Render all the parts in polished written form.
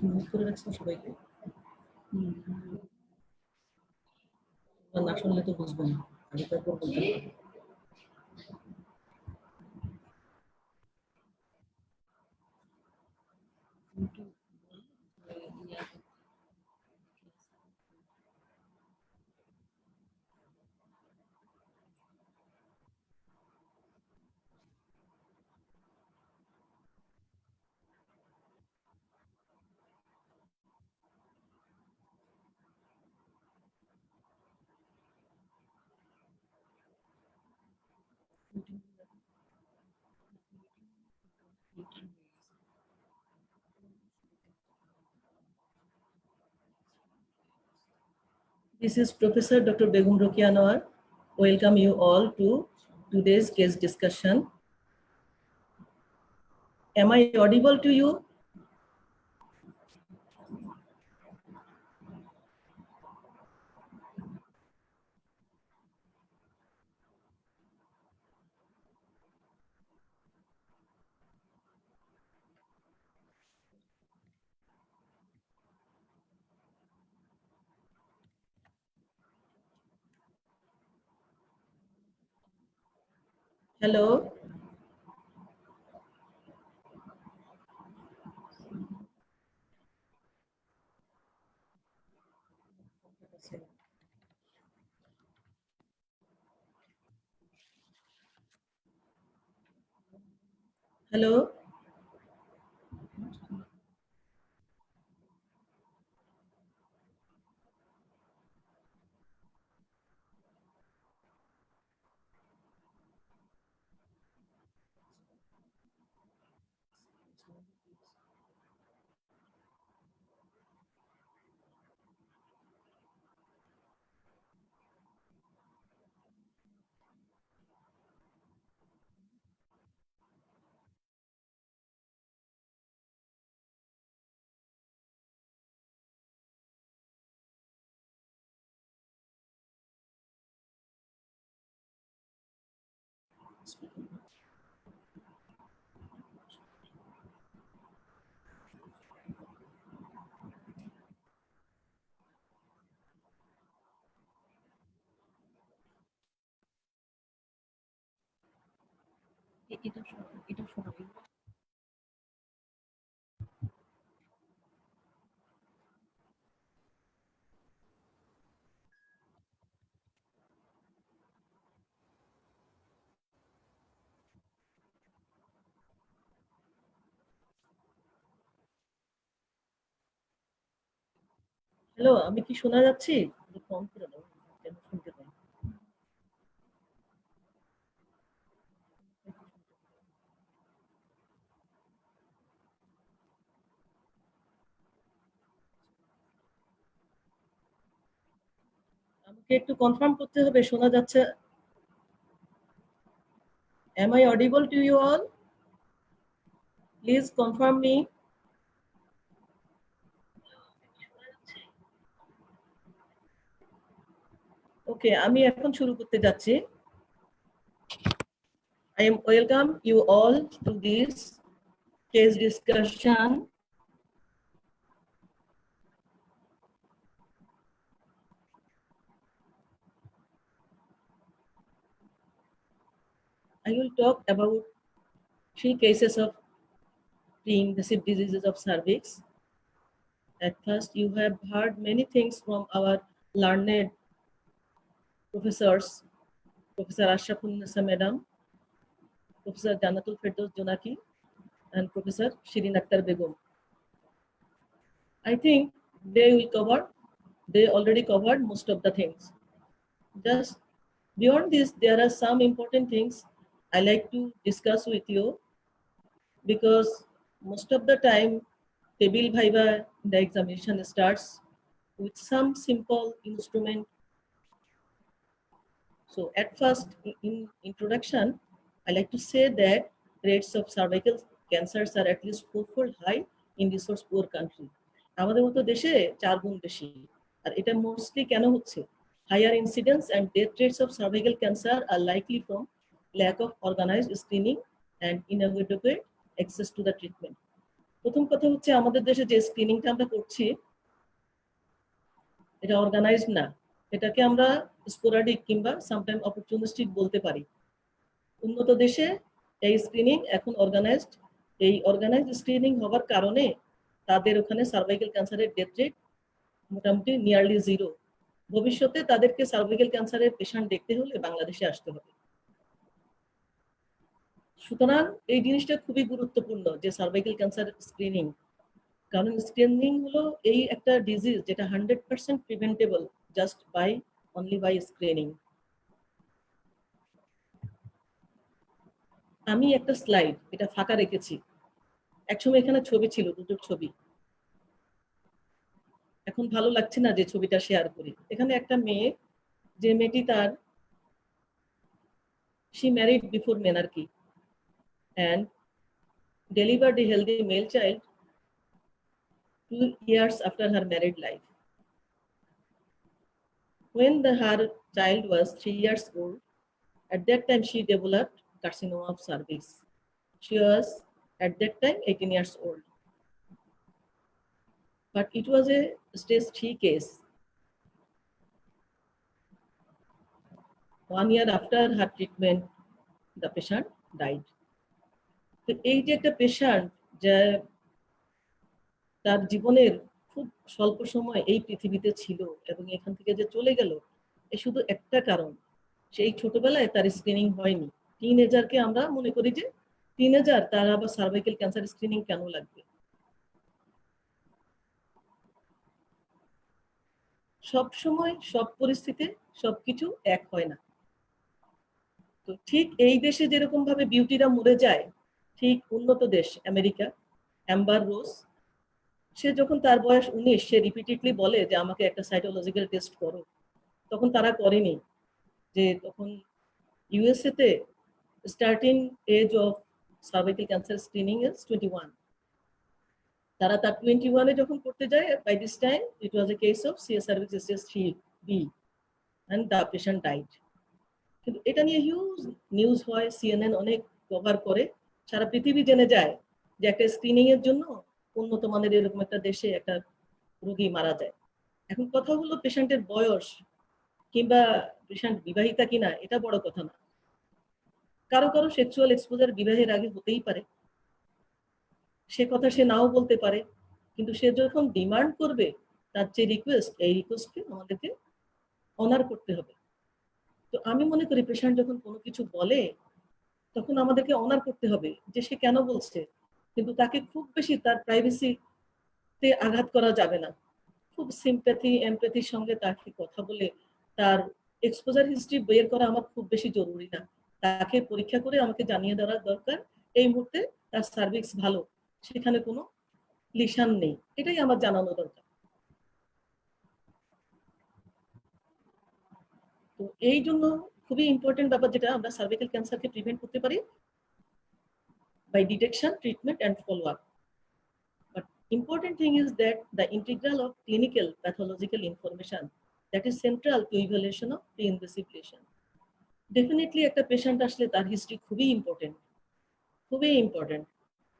Mute করে রাখছেন সবাইকে। না শুনলে তো বুঝবো না, আমি তারপর বলতে পারবো। This is Professor Dr. Begum Rokia Anwar. Welcome you all to today's case discussion. Am I audible to you? Hello. Hello. Hello, আমি কি শোনা যাচ্ছি? ফোন করে দাও, যেন শুনতে পাই। আমাকে একটু কনফার্ম করতে হবে শোনা যাচ্ছে। Am I audible to you all? Please confirm me. Okay, আমি এখন শুরু করতে যাচ্ছি। I am welcome you all to this case discussion. I will talk about 3 cases of pre-invasive diseases of cervix. At first, you have heard many things from our learned professors, Professor Ashraful Nisa Madam, Professor Janatul Firdaus Jonaki, and Professor Shirin Akhtar Begum. I think they already covered most of the things. Just beyond this, there are some important things I like to discuss with you, because most of the time, table viva the examination starts with some simple instrument. So at first, in introduction, I like to say that rates of cervical cancers are at least 4-fold high in resource poor country. আমাদের মতো দেশে 4 গুণ বেশি। আর এটা mostly কেন হচ্ছে? Higher incidence and death rates of cervical cancer are likely from lack of organized screening and inadequate access to the treatment. প্রথম কথা হচ্ছে আমাদের দেশে যে স্ক্রিনিংটা আমরা করছি এটা অর্গানাইজড না, এটাকে আমরা স্পোরাডিক কিংবা সামটাইম অপরচুনিস্টিক বলতে পারি। উন্নত দেশে এই স্ক্রিনিং এখন অর্গানাইজড। এই অর্গানাইজড স্ক্রিনিং হওয়ার কারণে তাদের ওখানে সার্ভাইকাল ক্যান্সারের ডেথ রেট মোটামুটি নিয়ারলি জিরো। ভবিষ্যতে তাদেরকে সার্ভাইকাল ক্যান্সারের পেশেন্ট দেখতে হলে বাংলাদেশে আসতে হবে। সুতরাং এই জিনিসটা খুবই গুরুত্বপূর্ণ যে সার্ভাইকাল ক্যান্সার স্ক্রিনিং, কারণ স্ক্রিনিং হলো এই একটা ডিজিজ যেটা 100% preventable just by only by screening. আমি একটা স্লাইড এটা ফাঁকা রেখেছি, একসময় এখানে ছবি ছিল, দুটো ছবি, এখন ভালো লাগছে না যে ছবিটা শেয়ার করি। এখানে একটা মেয়ে, যে মেয়েটি তার she married before menarche and delivered a healthy male child 2 years after her married life. When her child was 3 years old, at that time she developed carcinoma of cervix. She was at that time 18 years old. But it was a stage 3 case. 1 year after her treatment, the patient died. তো এই যে একটা patient যে তার জীবনের খুব স্বল্প সময় এই পৃথিবীতে ছিল এবং এখান থেকে যে চলে গেল, এ শুধু একটা কারণ, সেই ছোটবেলায় তার স্ক্রিনিং হয়নি। টিনেজারকে আমরা মনে করি যে টিনেজার, তার আবার সার্ভাইকাল ক্যান্সার স্ক্রিনিং কেন লাগবে? সব সময় সব পরিস্থিতিতে সবকিছু এক হয় না। তো ঠিক এই দেশে যেরকম ভাবে বিউটিরা মরে যায়, ঠিক উন্নত দেশ আমেরিকা, অ্যাম্বার রোজ, সে যখন তার বয়স 19, সে রিপিটেডলি বলে যে আমাকে একটা সাইটোলজিক্যাল টেস্ট করো। তখন তারা করেনি, যে তখন ইউএসএ তে starting age of cervical cancer screening is 21। তারা তার 21-এ যখন করতে যায়, by this time it was a case of CS service stage 3B and the patient died. কিন্তু এটা নিয়ে হিউজ নিউজ হয়, সিএনএন অনেক কভার করে, সারা পৃথিবী জেনে যায় যে একটা স্ক্রিনিং এর জন্য উন্নত মানের এরকম একটা দেশে একটা রোগী মারা যায়। এখন কথা হলো পেশেন্টের বয়স কিংবা পেশেন্ট বিবাহিতা কিনা, এটা বড় কথা না। কারো কারো সেক্সুয়াল এক্সপোজার বিবাহের আগে হতেই পারে, সে কথা সে নাও বলতে পারে, কিন্তু সে যখন ডিমান্ড করবে, তার যে রিকোয়েস্ট, এই রিকোয়েস্টকে আমাদেরকে অনার করতে হবে। তো আমি মনে করি পেশেন্ট যখন কোনো কিছু বলে, তখন আমাদেরকে অনার করতে হবে যে সে কেন বলছে, কিন্তু তাকে খুব বেশি তার প্রাইভেসিতে আঘাত করা যাবে না। খুব সিম্প্যাথি এমপ্যাথির সঙ্গে তাকে কথা বলে তার এক্সপোজার হিস্ট্রি বের করা আমার খুব বেশি জরুরি না। তাকে পরীক্ষা করে আমাকে জানিয়ে দেওয়া দরকার এই মুহূর্তে তার সার্ভিক্স ভালো, সেখানে কোনো লিশান নেই, এটাই আমার জানানো দরকার। তো এই জন্য খুবই ইম্পর্টেন্ট ব্যাপার, যেটা আমরা সার্ভিক্যাল ক্যান্সারকে প্রিভেন্ট করতে পারি by detection, treatment and follow-up. But important thing is that the integral of clinical pathological information that is central to evaluation of pre-invasive lesion. Definitely একটা পেশেন্ট আসলে তার হিস্ট্রি খুবই ইম্পর্টেন্ট, খুবই ইম্পর্টেন্ট।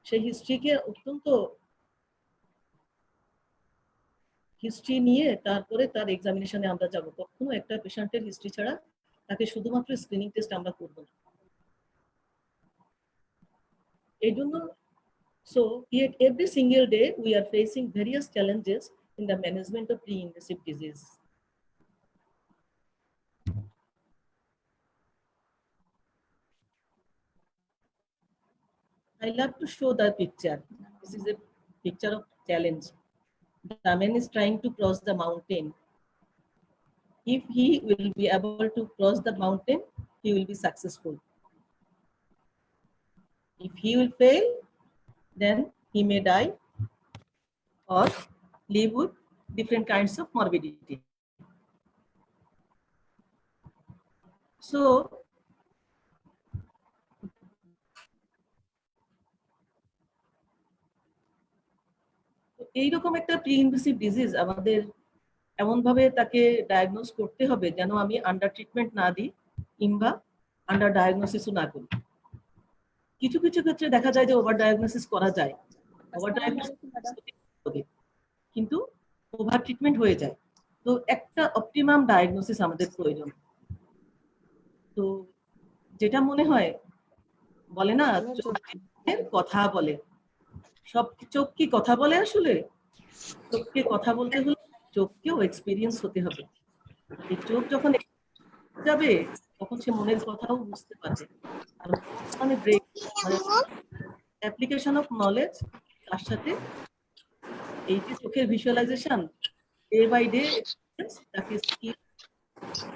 সেই হিস্ট্রিকে অত্যন্ত history নিয়ে তারপরে তার এক্সামিনেশনে আমরা যাব। কখনো একটা পেশেন্টের হিস্ট্রি ছাড়া তাকে শুধুমাত্র স্ক্রিনিং টেস্ট আমরা করব না। এই জন্য so yet every single day we are facing various challenges in the management of pre-invasive disease. I love to show the picture. This is a picture of challenge. The man is trying to cross the mountain. If he will be able to cross the mountain, he will be successful. If he will fail, then he may die or live with different kinds of morbidity. So এইরকম একটা pre invasive disease আমাদের এমন ভাবে তাকে diagnose করতে হবে যেন আমি আন্ডার ট্রিটমেন্ট না দিই কিংবা আন্ডার ডায়াগনোসিসও না করি। কিছু কিছু ক্ষেত্রে দেখা যায় যে ওভার ডায়াগনোসিস করা যায়, ওভার ডায়াগনোসিস হবে, কিন্তু ওভার ট্রিটমেন্ট হয়ে যায়। তো একটা অপটিমাম ডায়াগনোসিস আমাদের প্রয়োজন। তো যেটা মনে হয়, বলে না চোখের কথা বলে, সব চোখ কি কথা বলে? আসলে চোখকে কথা বলতে হলে চোখকেও এক্সপিরিয়েন্স হতে হবে। এই চোখ যখন যাবে তখন সে মনের কথাও বুঝতে পারবে। আর মানে ব্রেক, মানে অ্যাপ্লিকেশন অফ নলেজ, তার সাথে এই যে চোখের ভিজুয়ালাইজেশন, ডে বাই ডে তাকে স্কিল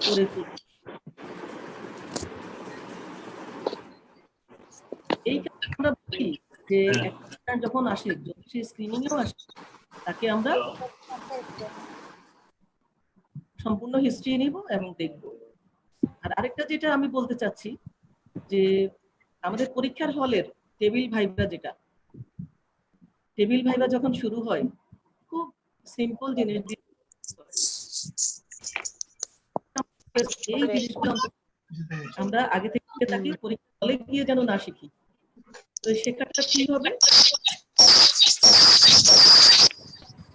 করে তুলবে। এই আমরা বলি যে একটা যখন আসে, যখন সে স্ক্রিনিং এও আসে, তাকে আমরা সম্পূর্ণ হিস্ট্রি নিব এবং দেখব। আর আরেকটা যেটা আমি বলতে চাচ্ছি, যে আমাদের পরীক্ষার হলের টেবিল ভাইভা, যেটা টেবিল ভাইভা যখন শুরু হয়, খুব সিম্পল জিনিস দিয়ে এই জিনিসগুলো আমরা আগে থেকে তাকে পরীক্ষা হলে গিয়ে যেন না শিখি। তো শেখাটা কি হবে?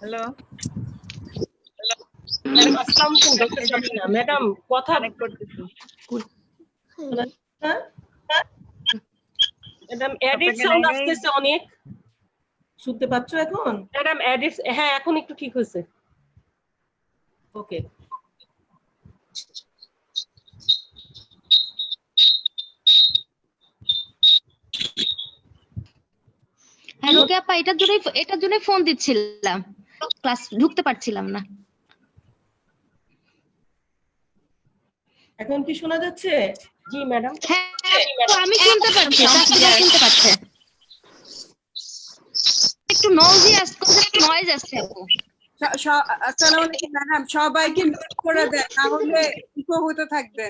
হ্যালো ম্যাডাম, কথা করতেছি। ম্যাডাম এডিট সাউন্ড আসতেছে অনেক, শুনতে পাচ্ছ এখন? ম্যাডাম এডিট, হ্যাঁ এখন একটু ঠিক হয়েছে। ওকে, হ্যাঁ রোকেয়া আপা, এটার জন্যই ফোন দিচ্ছিলাম, ক্লাস ঢুকতে পারছিলাম না। এখন কি শোনা যাচ্ছে? জি ম্যাডাম, হ্যাঁ তো আমি শুনতে পাচ্ছি, তাসবিহা শুনতে পাচ্ছে। একটু নয়েজ আসছে আপু। আসসালামু আলাইকুম ম্যাডাম, সবাইকে মিউট করে দেন, না হলে ইকো হতে থাকবে।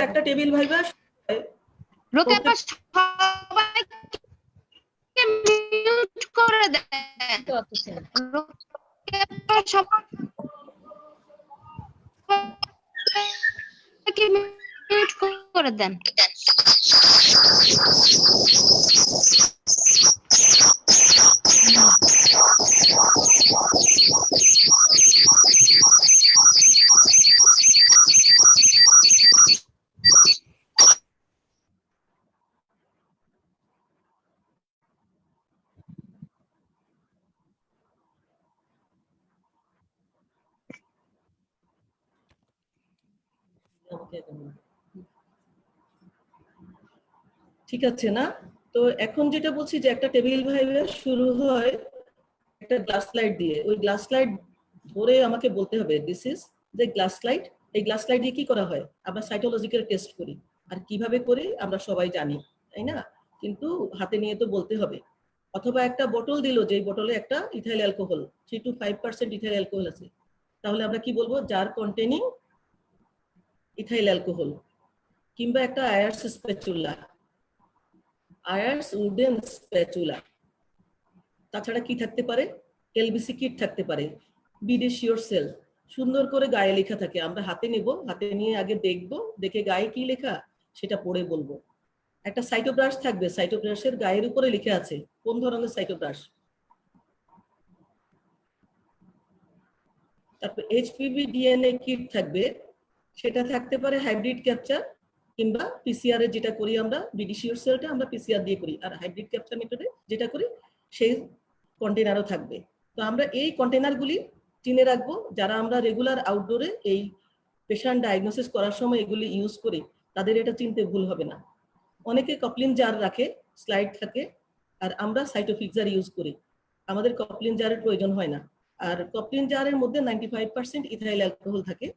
একটা টেবিল ভাইবা রোকেয়া আপা সবাইকে মিউট করে দেন। রোকেয়া আপা সবাইকে মিউট করে দেন। ঠিক আছে না? তো এখন যেটা বলছি, যে একটা টেবিল ভাইভা শুরু হয় একটা গ্লাস স্লাইড দিয়ে। ওই গ্লাস স্লাইড ধরে আমাকে বলতে হবে this is the glass slide. এই গ্লাস স্লাইড দিয়ে কি করা হয়? আমরা সাইটোলজিক্যাল টেস্ট করি। আর কিভাবে করি আমরা সবাই জানি, তাই না? কিন্তু হাতে নিয়ে তো বলতে হবে। অথবা একটা বোতল দিল, যে বোতলে একটা ethyl alcohol 3 to 5% ethyl alcohol আছে, তাহলে আমরা কি বলবো? Jar containing ethyl alcohol. কিংবা একটা Ayre's spatula, Ayre's wooden spatula. তাছাড়া কি থাকতে পারে? এলবিসি কিট থাকতে পারে, বিডি শিওর সেল, সুন্দর করে গায়ে লেখা থাকে। আমরা হাতে নেব, হাতে নিয়ে আগে দেখব, দেখে গায়ে কি লেখা সেটা পড়ে বলবো। একটা সাইটোব্রাশ থাকবে, সাইটোব্রাশের গায়ের উপরে লিখে আছে কোন ধরনের সাইটোব্রাশ। তারপর এইচপিভি ডিএনএ কিট থাকবে, সেটা থাকতে পারে হাইব্রিড ক্যাপচার কিংবা পিসিআর এর, যেটা করি আমরা বিডি শিওর সেলটা আমরা পিসিআর দিয়ে করি, আর হাইব্রিড ক্যাপচার মেথডে যেটা করি সেই কন্টেনারও থাকবে। তো আমরা এই কন্টেনারগুলি চিনে রাখবো। যারা আমরা রেগুলার আউটডোরে এই পেশেন্ট ডায়াগনোসিস করার সময় এগুলি ইউজ করি, তাদের এটা চিনতে ভুল হবে না। অনেকে কপলিন জার রাখে, স্লাইড থাকে, আর আমরা সাইটোফিক্সার ইউজ করি। আমাদের কপলিন জারের প্রয়োজন হয় না। আর কপলিন জারের মধ্যে 95% ইথাইল অ্যালকোহল থাকে।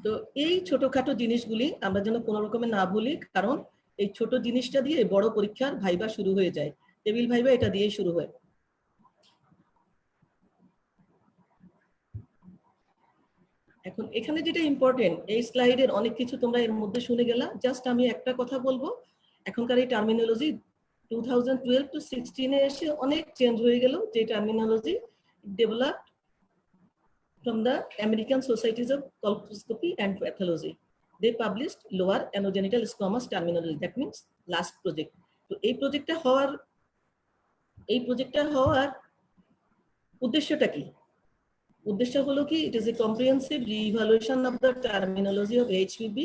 তো এই ছোটখাটো জিনিসগুলি আমরা যেন কোনো রকমে না ভুলি, কারণ এই ছোট জিনিসটা দিয়ে বড় পরীক্ষার ভাইবা শুরু হয়ে যায়। টেবিল ভাইবা এটা দিয়ে শুরু হয়। এখন এখানে যেটা ইম্পর্টেন্ট, এই স্লাইডের অনেক কিছু তোমরা এর মধ্যে শুনে গেলা, জাস্ট আমি একটা কথা বলবো। এখনকার এই টার্মিনোলজি 2012 to 16 এসে অনেক চেঞ্জ হয়ে গেল। যে terminology developed from the American Societies of Colposcopy and Pathology. they published lower anogenital squamous terminology, that means last project. তো এই প্রজেক্টটা হওয়ার উদ্দেশ্যটা কি? উদ্দেশ্য হলো কি, it is a comprehensive re-evaluation of the terminology of HPV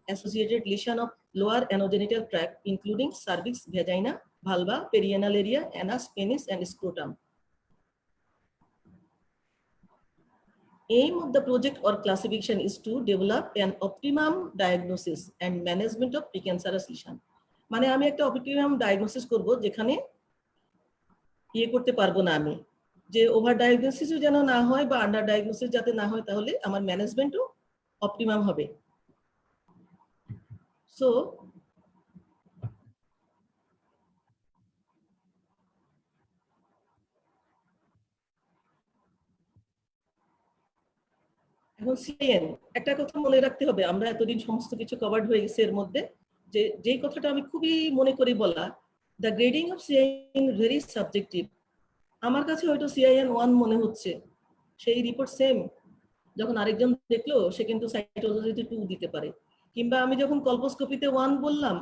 associated lesion of lower anogenital tract including cervix, vagina, vulva, perianal area, anus, penis and scrotum. Aim of the project or classification is to develop an optimum diagnosis and management of precancerous lesion. মানে আমি একটা optimum diagnosis করব, যেখানে করতে পারবো না আমি, যে ওভার ডায়াগনোসিসও যেন না হয় বা আন্ডার ডায়াগনোসিস যাতে না হয়, তাহলে আমার ম্যানেজমেন্টও অপটিমাম হবে। সো এখন সিআইএন, একটা কথা মনে রাখতে হবে, আমরা এতদিন সমস্ত কিছু কভার্ড হয়ে গেছে এর মধ্যে, যে যেই কথাটা আমি খুবই মনে করি বলা, the grading of cin very subjective. আমার কাছে হয়তো সিআইএন 1 মনে হচ্ছে, সেই রিপোর্ট সেম যখন আরেকজন দেখলো সে কিন্তু সাইটোলজিতে 2 দিতে পারে, কিংবা আমি যখন কলপোস্কোপিতে 1 বললাম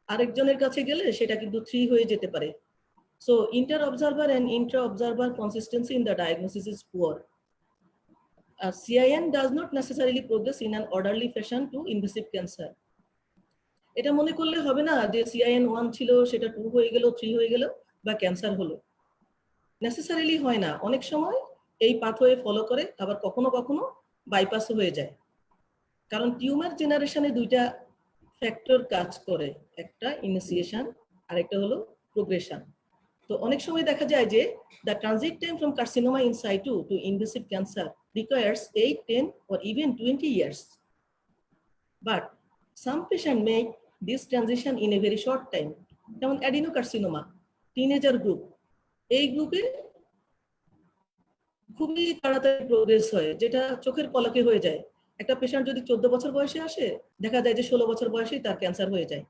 আরেকজনের কাছে গেলে সেটা কিন্তু 3 হয়ে যেতে পারে। So inter observer and intra observer consistency in the diagnosis is poor. CIN does not necessarily progress in an orderly fashion to invasive cancer. এটা মনে করলে হবে না যে CIN 1 ছিল সেটা 2 হয়ে গেল, 3 হয়ে গেল বা ক্যান্সার হলো, নেসেসারিলি হয় না। অনেক সময় এই পাথওয়ে ফলো করে, আবার কখনো কখনো বাইপাসও হয়ে যায়, কারণ টিউমার জেনারেশনে 2টা ফ্যাক্টর কাজ করে, একটা ইনিশিয়েশন আর একটা হলো প্রোগ্রেশন। তো অনেক সময় দেখা যায় যে the transit time from carcinoma in situ to invasive cancer requires 8, 10 or even 20 years. But some patients make this transition in a very short time. যেমন adenocarcinoma, teenager group, এই গ্রুপে খুবই তাড়াতাড়ি প্রোগ্রেস হয়, যেটা চোখের পলকে হয়ে যায়। একটা পেশেন্ট যদি 14 বছর বয়সে আসে, দেখা যায় যে 16 বছর বয়সেই তার ক্যান্সার হয়ে যায়।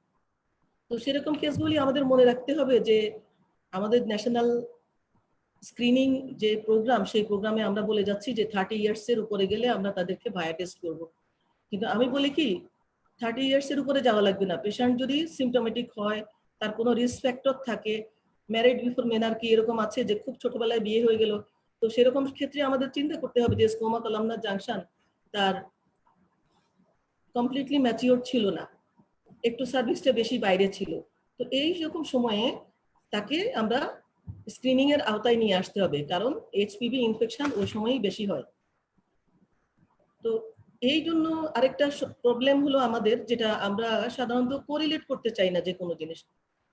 তো সেরকম কেসগুলি আমাদের মনে রাখতে হবে যে আমাদের ন্যাশনাল স্ক্রিনিং যে প্রোগ্রাম, সেই প্রোগ্রামে আমরা বলে যাচ্ছি যে 30 ইয়ার্সের উপরে গেলে আমরা তাদেরকে ভায়া টেস্ট করব, কিন্তু আমি বলি কি 30 ইয়ার্সের উপরে যাওয়া লাগবে না। পেশেন্ট যদি সিমটোমেটিক হয়, তার কোনো রিস্ক ফ্যাক্টর থাকে, ম্যারিড বিফোর মেনার্কি এরকম আছে যে খুব ছোটবেলায় বিয়ে হয়ে গেল, তো সেরকম ক্ষেত্রে আমাদের চিন্তা করতে হবে যে স্কোমা কলামনার জাংশন তার কমপ্লিটলি ম্যাচিওর ছিল না, একটু সার্ভিসটা বেশি বাইরে ছিল। তো এই রকম সময়ে তাকে আমরা স্ক্রিনিং এর আওতায় নিয়ে আসতে হবে, কারণ এইচপিভি ইনফেকশন ওই সময়ই বেশি হয়। তো এই জন্য আরেকটা প্রবলেম হলো আমাদের, যেটা আমরা সাধারণত কোরিলেট করতে চাই না যে কোনো জিনিস।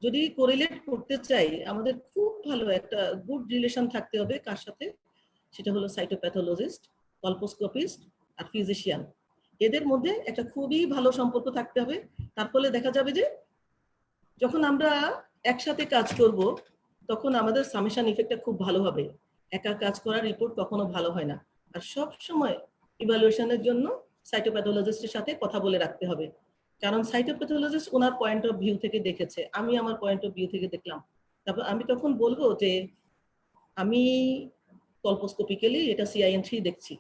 যদি কোরিলেট করতে চাই, আমাদের খুব ভালো একটা গুড রিলেশন থাকতে হবে কার সাথে, সেটা হলো সাইটোপ্যাথোলজিস্ট, কলপোস্কোপিস্ট আর ফিজিশিয়ান। এদের মধ্যে একটা খুবই ভালো সম্পর্ক থাকতে হবে। তার ফলে দেখা যাবে যে যখন আমরা একসাথে কাজ করব, তখন আমাদের সামেশন ইফেক্টটা খুব ভালো হবে। একা কাজ করার রিপোর্ট কখনো ভালো হয় না। আর সব সময় ইভালুয়েশনের জন্য সাইটোপ্যাথোলজিস্টের সাথে কথা বলে রাখতে হবে, কারণ সাইটোপ্যাথোলজিস্ট ওনার পয়েন্ট অফ ভিউ থেকে দেখেছে, আমি আমার পয়েন্ট অফ ভিউ থেকে দেখলাম। তারপর আমি তখন বলবো যে আমি কলপোস্কোপিক্যালি এটা CIN3 দেখছি।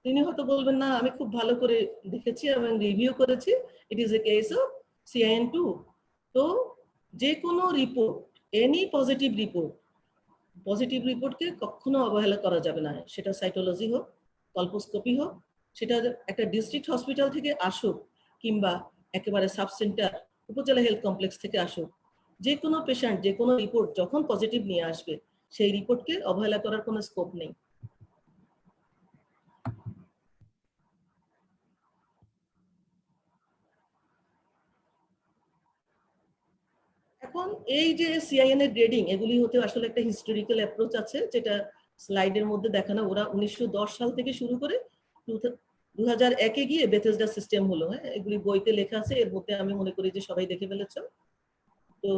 তিনি হয়তো বলবেন না আমি খুব ভালো করে দেখেছি এবং রিভিউ করেছি, ইট is A case of CIN2। তো যে কোনো রিপোর্ট, এনি পজিটিভ রিপোর্টকে কখনো অবহেলা করা যাবে না, সেটা সাইটোলজি হোক, কলপোস্কোপি হোক, সেটা একটা ডিস্ট্রিক্ট হসপিটাল থেকে আসুক কিংবা একেবারে সাব সেন্টার উপজেলা হেলথ কমপ্লেক্স থেকে আসুক, যে কোনো পেশেন্ট যে কোনো রিপোর্ট যখন পজিটিভ নিয়ে আসবে, সেই রিপোর্টকে অবহেলা করার কোনো স্কোপ নেই। এখন এই যে CIN এর গ্রেডিং, এগুলি হতে আসলে একটা হিস্টোরিক্যাল অ্যাপ্রোচ আছে, যেটা স্লাইডের মধ্যে দেখানো। ওরা 1910 সাল থেকে শুরু করে 2001-এ গিয়ে বেথেসডা সিস্টেম হলো। হ্যাঁ, এগুলি বইতে লেখা আছে, এর মধ্যে আমি মনে করি যে সবাই দেখে ফেলেছো। তো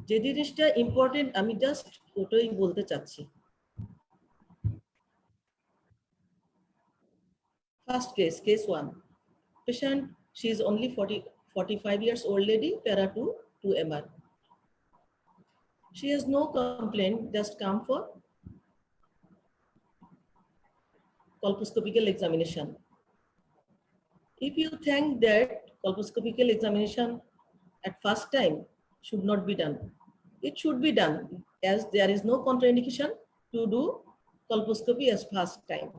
যে জিনিসটা ইম্পর্টেন্ট আমি জাস্ট ওটাই বলতে চাচ্ছি। First case 1, patient, she is only 45 years old lady, para 2 MR. She has no complaint, just come for colposcopical examination. If you think that colposcopical examination at first time should not be done, it should be done as there is no contraindication to do colposcopy as first time.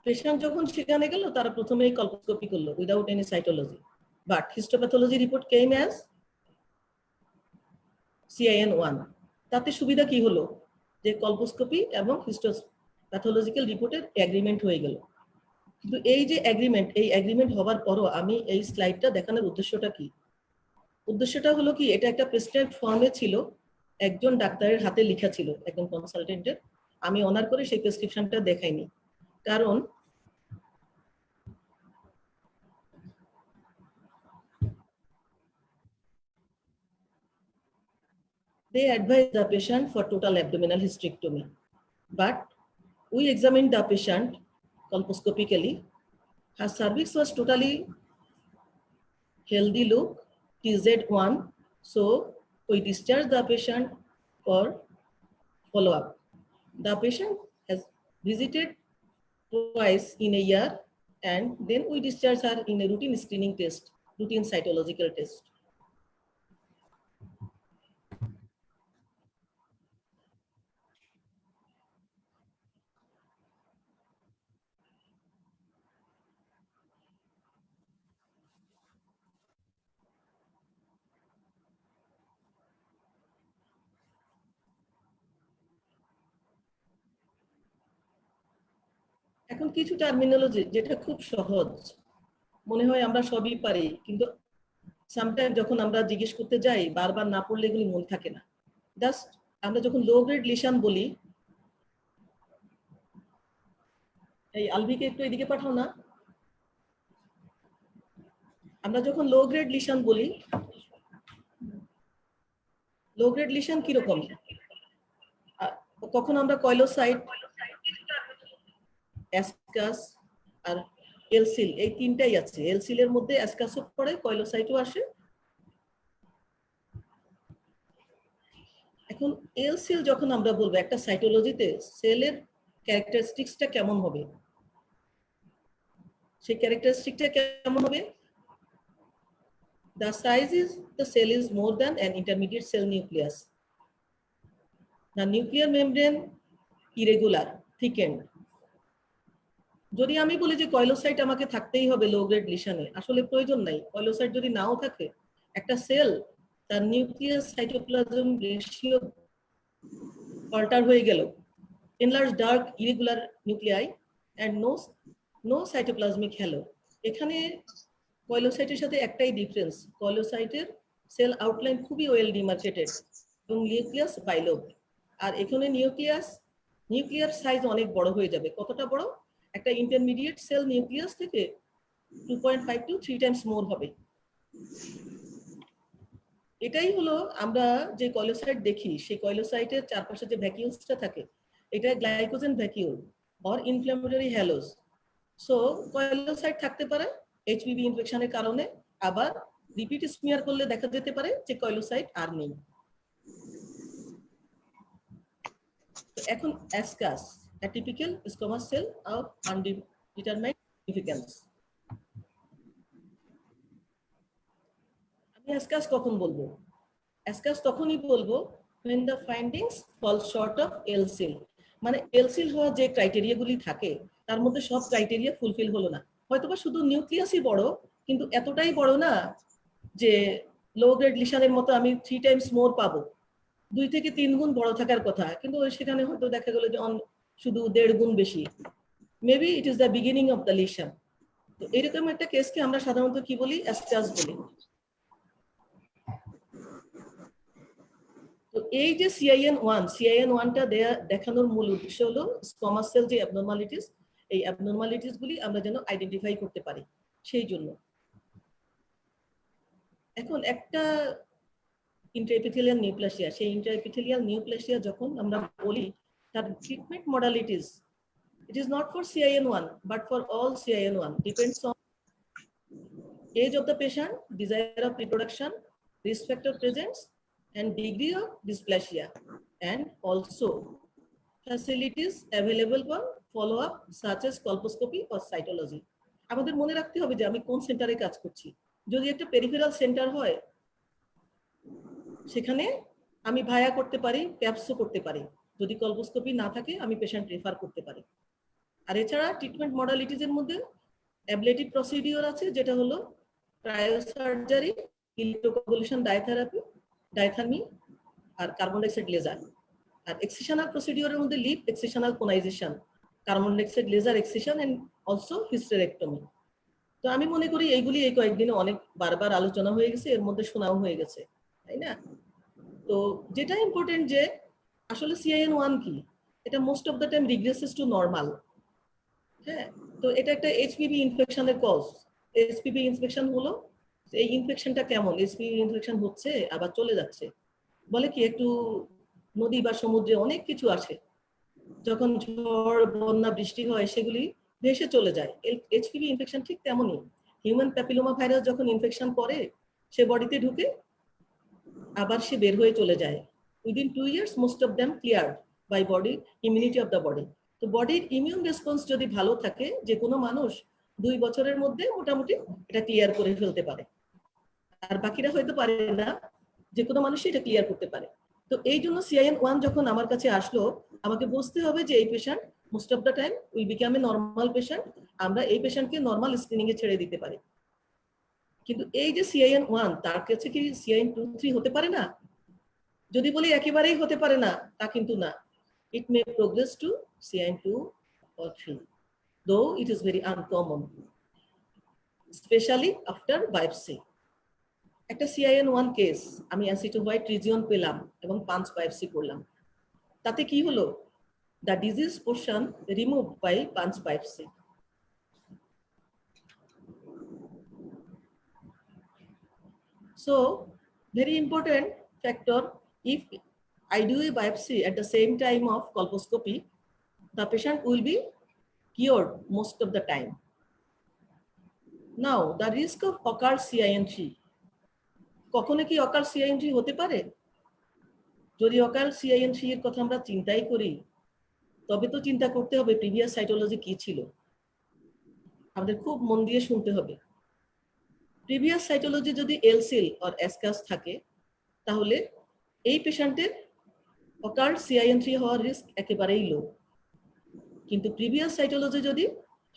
Patient যখন সেখানে গেল তারা প্রথমেই colposcopy করলো without any cytology, but histopathology report came as CIN1. তাতে সুবিধা কি হলো যে colposcopy এবং histopathological রিপোর্টের এগ্রিমেন্ট হয়ে গেল। কিন্তু এই যে এগ্রিমেন্ট হবার পরও আমি এই স্লাইডটা দেখানোর উদ্দেশ্যটা কি? উদ্দেশ্যটা হলো কি, এটা একটা প্রেসক্রাইবড ফর্মে ছিল, একজন ডাক্তারের হাতে লেখা ছিল, একজন কনসালটেন্টের। আমি অনার করে সেই প্রেসক্রিপশনটা দেখাইনি, কারণ they advise the patient for total abdominal hysterectomy, but we examined the patient colposcopically. Her cervix was totally healthy look, TZ1, so we discharged the patient for follow-up. The patient has visited twice in a year, and then we discharge her in a routine screening test, routine cytological test. এখন কিছু terminology যেটা খুব সহজ মনে হয় আমরা সবই পারি, কিন্তু সামটাইম যখন আমরা জিজ্ঞেস করতে যাই বারবার না পড়লে এগুলি মনে থাকে না। জাস্ট আমরা যখন লো গ্রেড লিশন বলি, এই আলভিকে একটু এদিকে পাঠাও না। আমরা যখন লো গ্রেড লিশন বলি, লো গ্রেড লিশন কিরকম? কখন আমরা কয়লোসাইট, অ্যাসকাস আর এলসিল, এই তিনটাই আছে। এলসিলের মধ্যে অ্যাসকাসও পড়ে, কয়লোসাইটও আসে। এখন এলসিল যখন আমরা বলবো একটা সাইটোলজিতে সেলের ক্যারেক্টারিস্টিক্সটা কেমন হবে, সেই ক্যারেক্টারিস্টিকটা কেমন হবে? The size is the cell is more than an intermediate cell nucleus. The nuclear membrane irregular, thickened. যদি আমি বলি যে কয়লোসাইট আমাকে থাকতেই হবে লো গ্রেড লিশনে, আসলে প্রয়োজন নাই। কয়লোসাইট যদি নাও থাকে, একটা সেল তার নিউক্লিয়াস সাইটোপ্লাজম রেশিও অল্টার হয়ে গেল, enlarge dark irregular nuclei and no cytoplasmic halo. এখানে কয়লোসাইটের সাথে একটাই ডিফারেন্স, কয়লোসাইটের সেল আউটলাইন খুবই ওয়েল ডিমার্কেটেড এবং নিউক্লিয়াস বাইলোব। আর এখানে নিউক্লিয়ার সাইজ অনেক বড় হয়ে যাবে। কতটা বড়? একটা ইন্টারমিডিয়েট সেল নিউক্লিয়াস থেকে 2.5 to 3 টাইমস মোর হবে। এটাই হলো আমরা যে কয়লোসাইট দেখি, সেই কয়লোসাইটের চারপাশে যে ভ্যাকিউলসটা থাকে, এটা glycogen vacuole or inflammatory halos. So koilocyte থাকতে পারে এইচপিভি ইনফেকশনের কারণে, আবার রিপিট স্মিয়ার করলে দেখা যেতে পারে যে কয়লোসাইট আর নেই। এখন অ্যাসকাস, atypical squamous cell of undetermined significance. আমি অ্যাসকাস কখন বলবো? অ্যাসকাস তখনই বলবো when the findings fall short of LCIL, মানে LCIL হওয়ার যে ক্রাইটেরিয়াগুলি থাকে তার মধ্যে সব ক্রাইটেরিয়া ফুলফিল হলো না। হয়তোবা শুধু নিউক্লিয়াসই বড়, কিন্তু এতটাই বড় না যে লো গ্রেড লিশনের মতো আমি 3 টাইমস মোর পাবো। 2 থেকে 3 গুণ বড় থাকার কথা, কিন্তু সেখানে হয়তো দেখা গেল যে শুধু 1.5 গুণ বেশি। Maybe it is the beginning of the lesion. তো এরকম একটা কেসকে আমরা সাধারণত কি বলি? অ্যাসকাস বলি। তো এই যে CIN1টা দেখানোর মূল উদ্দেশ্য হলো স্কোয়ামাস সেল যে অ্যাবনরমালিটিস, এই অ্যাবনরমালিটিস গুলি আমরা যেন আইডেন্টিফাই করতে পারি, সেই জন্য। এখন একটা ইন্ট্রাএপিথেলিয়াল নিউপ্লাসিয়া, সেই ইন্ট্রাএপিথেলিয়াল নিউপ্লাসিয়া যখন আমরা বলি, তার treatment modalities, it is not for CIN1 but for all CIN1, depends on age of the patient, desire of reproduction, risk factor presence, and degree of dysplasia, and also facilities available for follow-up such as colposcopy or cytology. আমাদের মনে রাখতে হবে যে আমি কোন সেন্টারে কাজ করছি। যদি একটা পেরিফেরাল সেন্টার হয় সেখানে আমি ভায়া করতে পারি, ক্যাপসও করতে পারি। যদি কলবোস্কোপি না থাকে আমি পেশেন্ট রেফার করতে পারি। আর এছাড়া ট্রিটমেন্ট মডালিটিজের মধ্যে অ্যাবলেটিভ প্রসিডিওর আছে, যেটা হলো ক্রায়োসার্জারি, ইলেকট্রোকগুলেশন ডায়াথেরাপি, ডায়াথার্মি আর কার্বন ডাইঅক্সাইড লেজার। আর এক্সিশনাল প্রসিডিওরের মধ্যে LEEP excisional conization, carbon dioxide laser excision and also hysterectomy. তো আমি মনে করি এইগুলি এই কয়েকদিনে অনেক বারবার আলোচনা হয়ে গেছে, এর মধ্যে শোনাও হয়ে গেছে, তাই না? তো যেটা ইম্পর্টেন্ট যে আসলে CIN1 কি, এটা most of the time regresses to normal. হ্যাঁ, তো এটা একটা HPV ইনফেকশনের কজ। HPV ইনফেকশন হলো, এই ইনফেকশনটা কেমন, HPV ইনফেকশন হচ্ছে আবার চলে যাচ্ছে। বলে কি একটু নদী বা সমুদ্রে অনেক কিছু আসে, যখন ঝড় বন্যা বৃষ্টি হয় সেগুলি ভেসে চলে যায়। HPV ইনফেকশন ঠিক তেমনই। হিউম্যান প্যাপিলোমা ভাইরাস যখন ইনফেকশন করে সে বডিতে ঢুকে আবার সে বের হয়ে চলে যায়। Within 2 years most of them cleared by body immunity of the body. তো বডির ইমিউন রেসপন্স যদি ভালো থাকে, যে কোনো মানুষ 2 বছরের মধ্যে মোটামুটি এটা ক্লিয়ার করে ফেলতে পারে। আর বাকিরা হয়তো পারে না, যে কোনো মানুষই এটা ক্লিয়ার করতে পারে। তো এই জন্য CIN1 যখন আমার কাছে আসলো, আমাকে বুঝতে হবে যে এই patient most of the time will become a normal patient. আমরা এই পেশেন্টকে নর্মাল স্ক্রিনিং এ ছেড়ে দিতে পারি। কিন্তু এই যে CIN1, তার কাছে কি CIN2, 3 হতে পারে না? যদি বলি একেবারেই হতে পারে না, তা কিন্তু না। It may progress to CIN2 or 3, though it is very uncommon, especially after biopsy. একটা CIN1 কেস, আমি অ্যাসিটোভাইট রিজিয়ন পেলাম এবং পাঞ্চ বায়োপসি করলাম। তাতে কি হলো? The disease portion removed by punch biopsy. So, very important factor, if I do a biopsy at the same time of colposcopy, the patient will be cured most of the time. Now, the risk of occult CIN3. কখনো কি অকাল CIN3 হতে পারে? যদি অকাল CIN3 এর কথা আমরা চিন্তাই করি, তবে তো চিন্তা করতে হবে প্রিভিয়াস সাইটোলজি কি ছিল। আমাদের খুব মন দিয়ে শুনতে হবে। প্রিভিয়াস সাইটোলজি যদি এলসিল অর অ্যাসকাস থাকে, তাহলে এই পেশেন্টের অকাল্ট CIN3 হওয়ার রিস্ক একেবারেই লো। কিন্তু প্রিভিয়াস সাইটোলজি যদি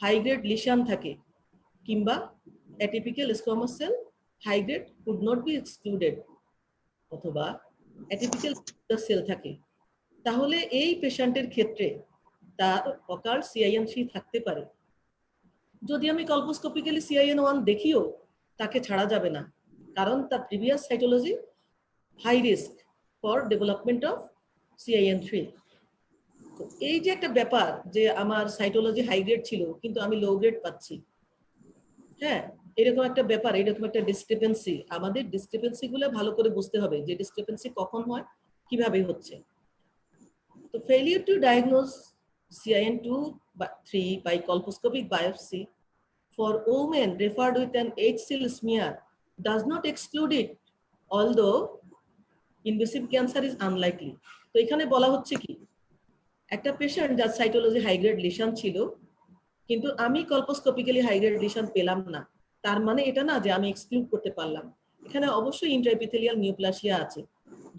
হাই গ্রেড লিশন থাকে কিংবা atypical squamous cell high grade could not be excluded, অথবা অ্যাটিপিক্যাল সেল থাকে, তাহলে এই পেশেন্টের ক্ষেত্রে তার অকাল্ট CIN3 থাকতে পারে। যদি আমি কলপোস্কোপিক্যালি CIN1 দেখিও, তাকে ছাড়া যাবে না, কারণ তার previous cytology high risk for development of CIN3। তো এই যে একটা ব্যাপার যে আমার সাইটোলজি হাই গ্রেড ছিল কিন্তু আমি লো গ্রেড পাচ্ছি, হ্যাঁ, এরকম একটা ব্যাপার, এরকম একটা ডিসক্রিপেন্সি, আমাদের ডিসক্রিপেন্সি গুলো ভালো করে বুঝতে হবে যে ডিসক্রিপেন্সি কখন হয়, কিভাবে হচ্ছে। তো ফেলিয়ার টু ডায়াগনোজ CIN2 বা 3 by colposcopic biopsy for women referred with an HCl smear does not exclude it, although invasive cancer is unlikely. তো এখানে বলা হচ্ছে কি, একটা পেশেন্ট যার সাইটোলজি হাই গ্রেড লিশন ছিল কিন্তু আমি কলপোস্কোপিক্যালি হাই গ্রেড লিশন পেলাম না, তার মানে এটা না যে আমি এক্সক্লুড করতে পারলাম। এখানে অবশ্যই ইন্ট্রাএপিথেলিয়াল নিউপ্লাসিয়া আছে,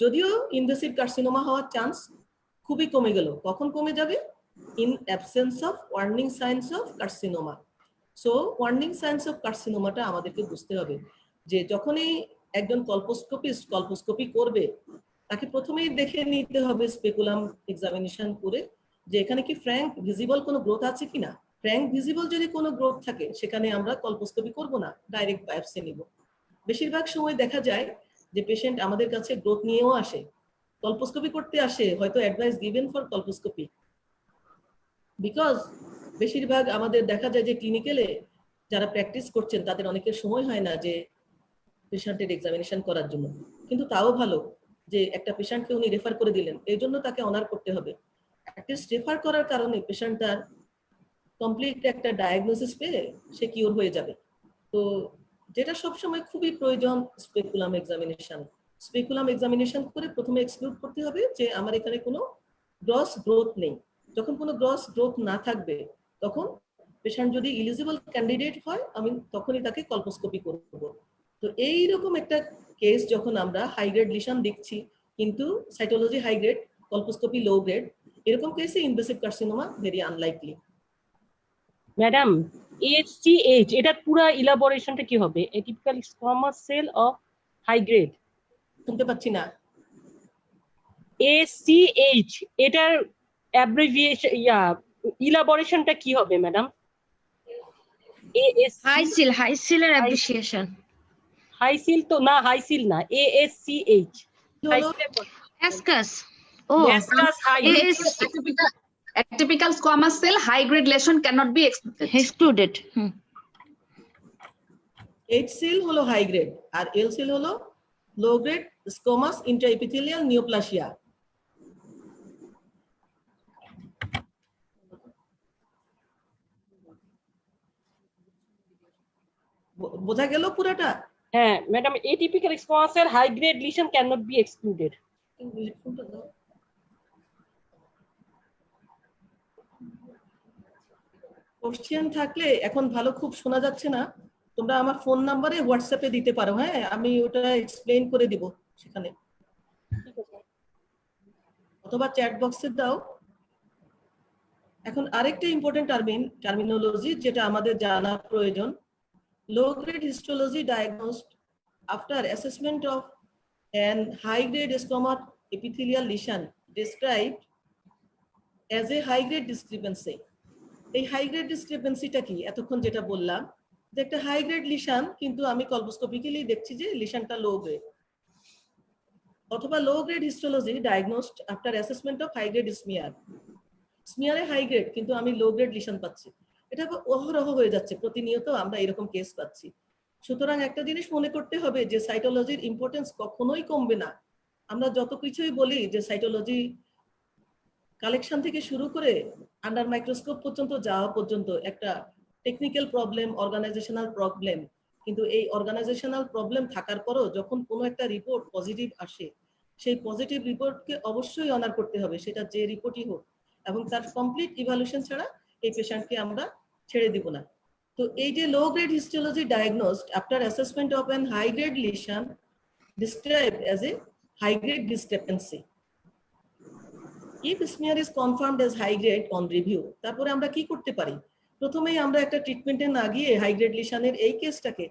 যদিও ইনভেসিভ কার্সিনোমা হওয়ার চান্স খুবই কমে গেল। কখন কমে যাবে? In absence of warning signs of carcinoma. So warning signs of কার্সিনোমাটা আমাদেরকে বুঝতে হবে যে যখনই একজন কলপোস্কোপিস্ট কলপোস্কোপি করবে, তাকে প্রথমেই দেখে নিতে হবে স্পেকুলাম এক্সামিনেশন করে যে এখানে কি ফ্র্যাঙ্ক ভিজিবল কোনো গ্রোথ আছে কিনা। ফ্র্যাঙ্ক ভিজিবল যদি কোনো গ্রোথ থাকে সেখানে আমরা কলপোস্কোপি করব না, ডাইরেক্ট বায়োপসি নিব। বেশিরভাগ সময় দেখা যায় যে পেশেন্ট আমাদের কাছে গ্রোথ নিয়েও আসে, কলপোস্কোপি করতে আসে, হয়তো advice given for colposcopy, because বেশিরভাগ আমাদের দেখা যায় যে ক্লিনিক্যালে যারা প্র্যাকটিস করছেন তাদের অনেকের সময় হয় না যে পেশেন্টের এক্সামিনেশন করার জন্য। কিন্তু তাও ভালো যে একটা পেশেন্টকে উনি রেফার করে দিলেন, এই জন্য তাকে অনার করতে হবে। অ্যাটলিস্ট রেফার করার কারণে পেশেন্ট তার কমপ্লিট একটা ডায়াগনোসিস পেয়ে সে কিওর হয়ে যাবে। তো যেটা সবসময় খুবই প্রয়োজন স্পেকুলাম এক্সামিনেশন। স্পেকুলাম এক্সামিনেশন করে প্রথমে এক্সক্লুড করতে হবে যে আমার এখানে কোনো গ্রস গ্রোথ নেই। যখন কোনো গ্রস গ্রোথ না থাকবে তখন পেশেন্ট যদি ইলিজিবল ক্যান্ডিডেট হয় আমি তখনই তাকে কলপোস্কোপি করব। তো এইরকম একটা কেস যখন আমরা হাই গ্রেড লিশন দেখছি কিন্তু cytology high grade, colposcopy low grade, এরকম কেসে invasive carcinoma very unlikely. Madam AHCH এটার পুরো ইলাবোরেশনটা কি হবে? Atypical squamous cell of high grade. শুনতে পাচ্ছি না। ACH এটার অ্যাব্রিভিয়েশন ইলাবোরেশনটা কি হবে ম্যাডাম? হাই সিলের অ্যাপ্রিসিয়েশন। হাই সিল তো না, হাই সিল না, ASCH হাই হলো সিলের অ্যাসকাস। ও Ascus high Atypical squamous cell high grade lesion cannot be excluded. Excluded. H cell হলো হাই গ্রেড আর L cell হলো low grade squamous intraepithelial neoplasia. বোঝা গেল পুরাটা? হ্যাঁ madam, atypical squamous cell high grade lesion cannot be excluded. Question থাকলে এখন ভালো খুব শোনা যাচ্ছে না, তোমরা আমার ফোন নাম্বারে হোয়াটসঅ্যাপে দিতে পারো, হ্যাঁ আমি ওটা এক্সপ্লেইন করে দিব সেখানে, অথবা চ্যাট বক্সে দাও। এখন আরেকটা ইম্পর্টেন্ট টার্মিনোলজি যেটা আমাদের জানা প্রয়োজন, low grade histology diagnosed after assessment of an high grade squamous epithelial lesion described as a high grade discrepancy. এই হাই গ্রেড ডিসক্রিপেন্সিটা কি? এতক্ষণ যেটা বললাম যে একটা হাই গ্রেড লিশন কিন্তু আমি কলপোস্কোপিক্যালি দেখছি যে লিশনটা লো গ্রেড, অথবা low grade histology diagnosed after assessment of high grade smear, স্মিয়ারে হাই গ্রেড কিন্তু আমি লো গ্রেড লিশন পাচ্ছি। এটা অহরহ হয়ে যাচ্ছে, প্রতিনিয়ত আমরা এরকম কেস পাচ্ছি। সুতরাং একটা জিনিস মনে করতে হবে যে সাইটোলজির ইম্পর্টেন্স কখনোই কমবে না। আমরা যত কিছুই বলি যে সাইটোলজি কালেকশন থেকে শুরু করে আন্ডার মাইক্রোস্কোপ পর্যন্ত যাওয়া পর্যন্ত একটা টেকনিক্যাল প্রবলেম, অর্গানাইজেশনাল প্রবলেম, কিন্তু এই অর্গানাইজেশনাল প্রবলেম থাকার পরও যখন কোনো একটা রিপোর্ট পজিটিভ আসে সেই পজিটিভ রিপোর্টকে অবশ্যই অনার করতে হবে, সেটা যে রিপোর্টই হোক, এবং তার কমপ্লিট ইভালুয়েশন ছাড়া এই পেশেন্টকে আমরা ছেড়ে দিব না। তো এই যে low grade histology diagnosed after assessment of an high grade lesion described as a high grade discrepancy. If smear is confirmed as high grade on review, তারপরে আমরা কি করতে পারি? প্রথমেই আমরা একটা ট্রিটমেন্টে না গিয়ে হাই গ্রেড লিশনের এই কেসটাকে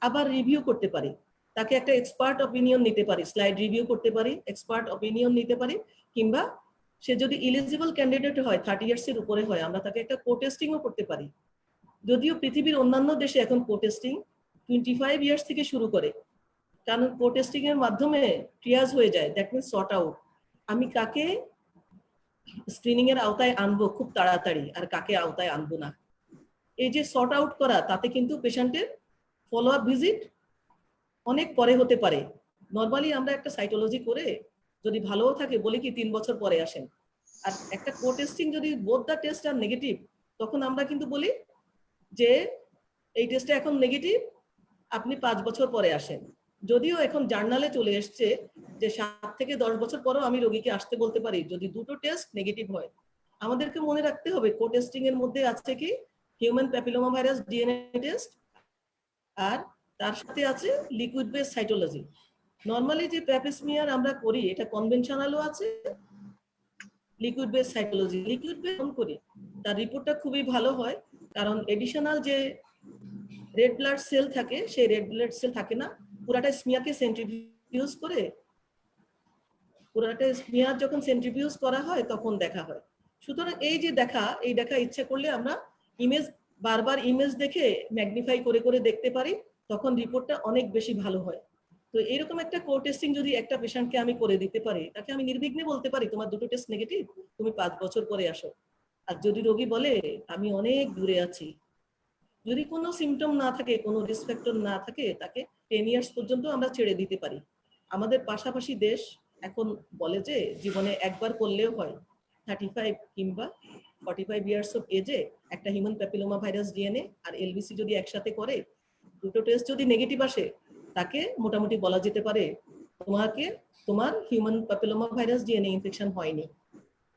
আবার রিভিউ করতে পারি, তাকে একটা এক্সপার্ট অপিনিয়ন নিতে পারি, স্লাইড রিভিউ করতে পারি, এক্সপার্ট অপিনিয়ন নিতে পারি, কিংবা সে যদি ইলিজিবল ক্যান্ডিডেট হয় 30 ইয়ার্সের উপরে হয় আমরা তাকে একটা কোটেস্টিংও করতে পারি। যদিও পৃথিবীর অন্যান্য দেশে এখন কোটেস্টিং 25 ইয়ার্স থেকে শুরু করে, কারণ কোটেস্টিং এর মাধ্যমে ট্রিয়াজ হয়ে যায়, দ্যাট মিনস সর্ট আউট আমি কাকে স্ক্রিনিং এর আওতায় আনবো খুব তাড়াতাড়ি আর কাকে আওতায় আনবো না। এই যে সর্ট আউট করা, তাতে কিন্তু পেশেন্টের ফলো আপ ভিজিট অনেক পরে হতে পারে। নর্মালি আমরা একটা সাইটোলজি করে যদি ভালোও থাকে বলি কি 3 বছর পরে আসেন, আর একটা কোটেস্টিং যদি both the test R negative তখন আমরা কিন্তু বলি যে এই টেস্টটা এখন নেগেটিভ, আপনি 5 বছর পরে আসেন। যদিও এখন জার্নালে চলে এসছে যে 7 থেকে 10 বছর পরেও আমি রোগীকে আসতে বলতে পারি যদি দুটো টেস্ট নেগেটিভ হয়। আমাদেরকে মনে রাখতে হবে কোটেস্টিং এর মধ্যে আছে কি human papilloma virus DNA test, আর তার সাথে আছে লিকুইড বেস সাইটোলজি। নর্মালি যে প্যাপিস্মিয়ার আমরা করি এটা কনভেনশনালও আছে, liquid base cytology liquid base করি, তার রিপোর্টটা খুবই ভালো হয়, কারণ এডিশনাল যে রেড ব্লাড সেল থাকে সেই রেড ব্লাড সেল থাকে না, পুরাটা স্মিয়ারকে সেন্ট্রিফিউজ করে, পুরাটা স্মিয়ার যখন সেন্ট্রিফিউজ করা হয় তখন দেখা হয়। সুতরাং এই যে এই দেখা ইচ্ছা করলে আমরা ইমেজ বারবার ইমেজ দেখে ম্যাগনিফাই করে করে দেখতে পারি, তখন রিপোর্টটা অনেক বেশি ভালো হয়। তো এরকম একটা কোর টেস্টিং যদি একটা পেশেন্টকে আমি করে দিতে পারি, তাকে আমি নির্বিঘ্নে বলতে পারি তোমার দুটো টেস্ট নেগেটিভ, তুমি 5 বছর পরে আসো। আর যদি রোগী বলে আমি অনেক দূরে আছি, যদি কোনো সিমটম না থাকে, কোনো রিস্ক ফ্যাক্টর না থাকে, তাকে 10 ইয়ার্স পর্যন্ত আমরা ছেড়ে দিতে পারি। আমাদের পাশাপাশি দেশ এখন বলে যে জীবনে একবার করলেও হয়, 35 কিংবা 45 ইয়ার্স অফ এজে একটা হিউম্যান প্যাপিলোমা ভাইরাস ডিএনএ আর এলবিসি যদি একসাথে করে, দুটো টেস্ট যদি নেগেটিভ আসে, তাকে মোটামুটি বলা যেতে পারে তোমার human papilloma virus DNA infection হয়নি।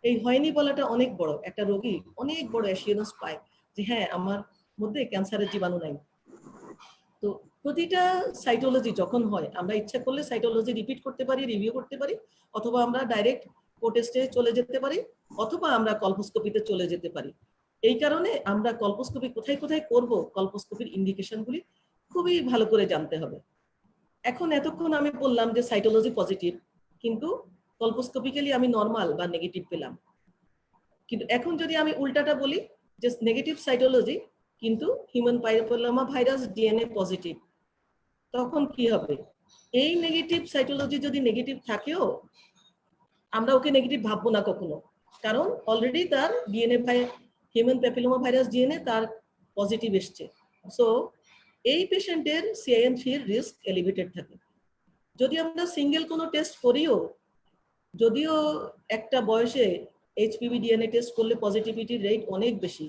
এই হয়নি বলাটা অনেক বড়, একটা রোগী অনেক বড় অ্যাসিওরেন্স পায় যে হ্যাঁ আমার মধ্যে ক্যান্সারের জীবাণু নাই। তো প্রতিটা সাইটোলজি যখন হয় আমরা ইচ্ছা করলে সাইটোলজি রিপিট করতে পারি, রিভিউ করতে পারি, অথবা আমরা ডাইরেক্ট কোটেস্টে চলে যেতে পারি, অথবা আমরা কলপোস্কোপিতে চলে যেতে পারি। এই কারণে আমরা কলপোস্কোপি কোথায় কোথায় করব, কলপোস্কোপির ইন্ডিকেশনগুলি খুবই ভালো করে জানতে হবে। এখন এতক্ষণ আমি বললাম যে সাইটোলজি পজিটিভ, কিন্তু কলপোস্কোপিক্যালি আমি নরমাল বা নেগেটিভ পেলাম। কিন্তু এখন যদি আমি উল্টাটা বলি যে নেগেটিভ সাইটোলজি কিন্তু হিউম্যান পাইলোমা ভাইরাস ডিএনএ পজিটিভ, তখন কি হবে? এই নেগেটিভ সাইটোলজি যদি নেগেটিভ থাকেও আমরা ওকে নেগেটিভ ভাববো না কখনো, কারণ অলরেডি তার DNA human papilloma virus DNA তার পজিটিভ এসছে। সো এই পেশেন্টের CIN3 রিস্ক এলিভেটেড থাকে। যদি আমরা সিঙ্গেল কোনো টেস্ট করিও, যদিও একটা বয়সে HPV ডিএনএ টেস্ট করলে পজিটিভিটির রেট অনেক বেশি,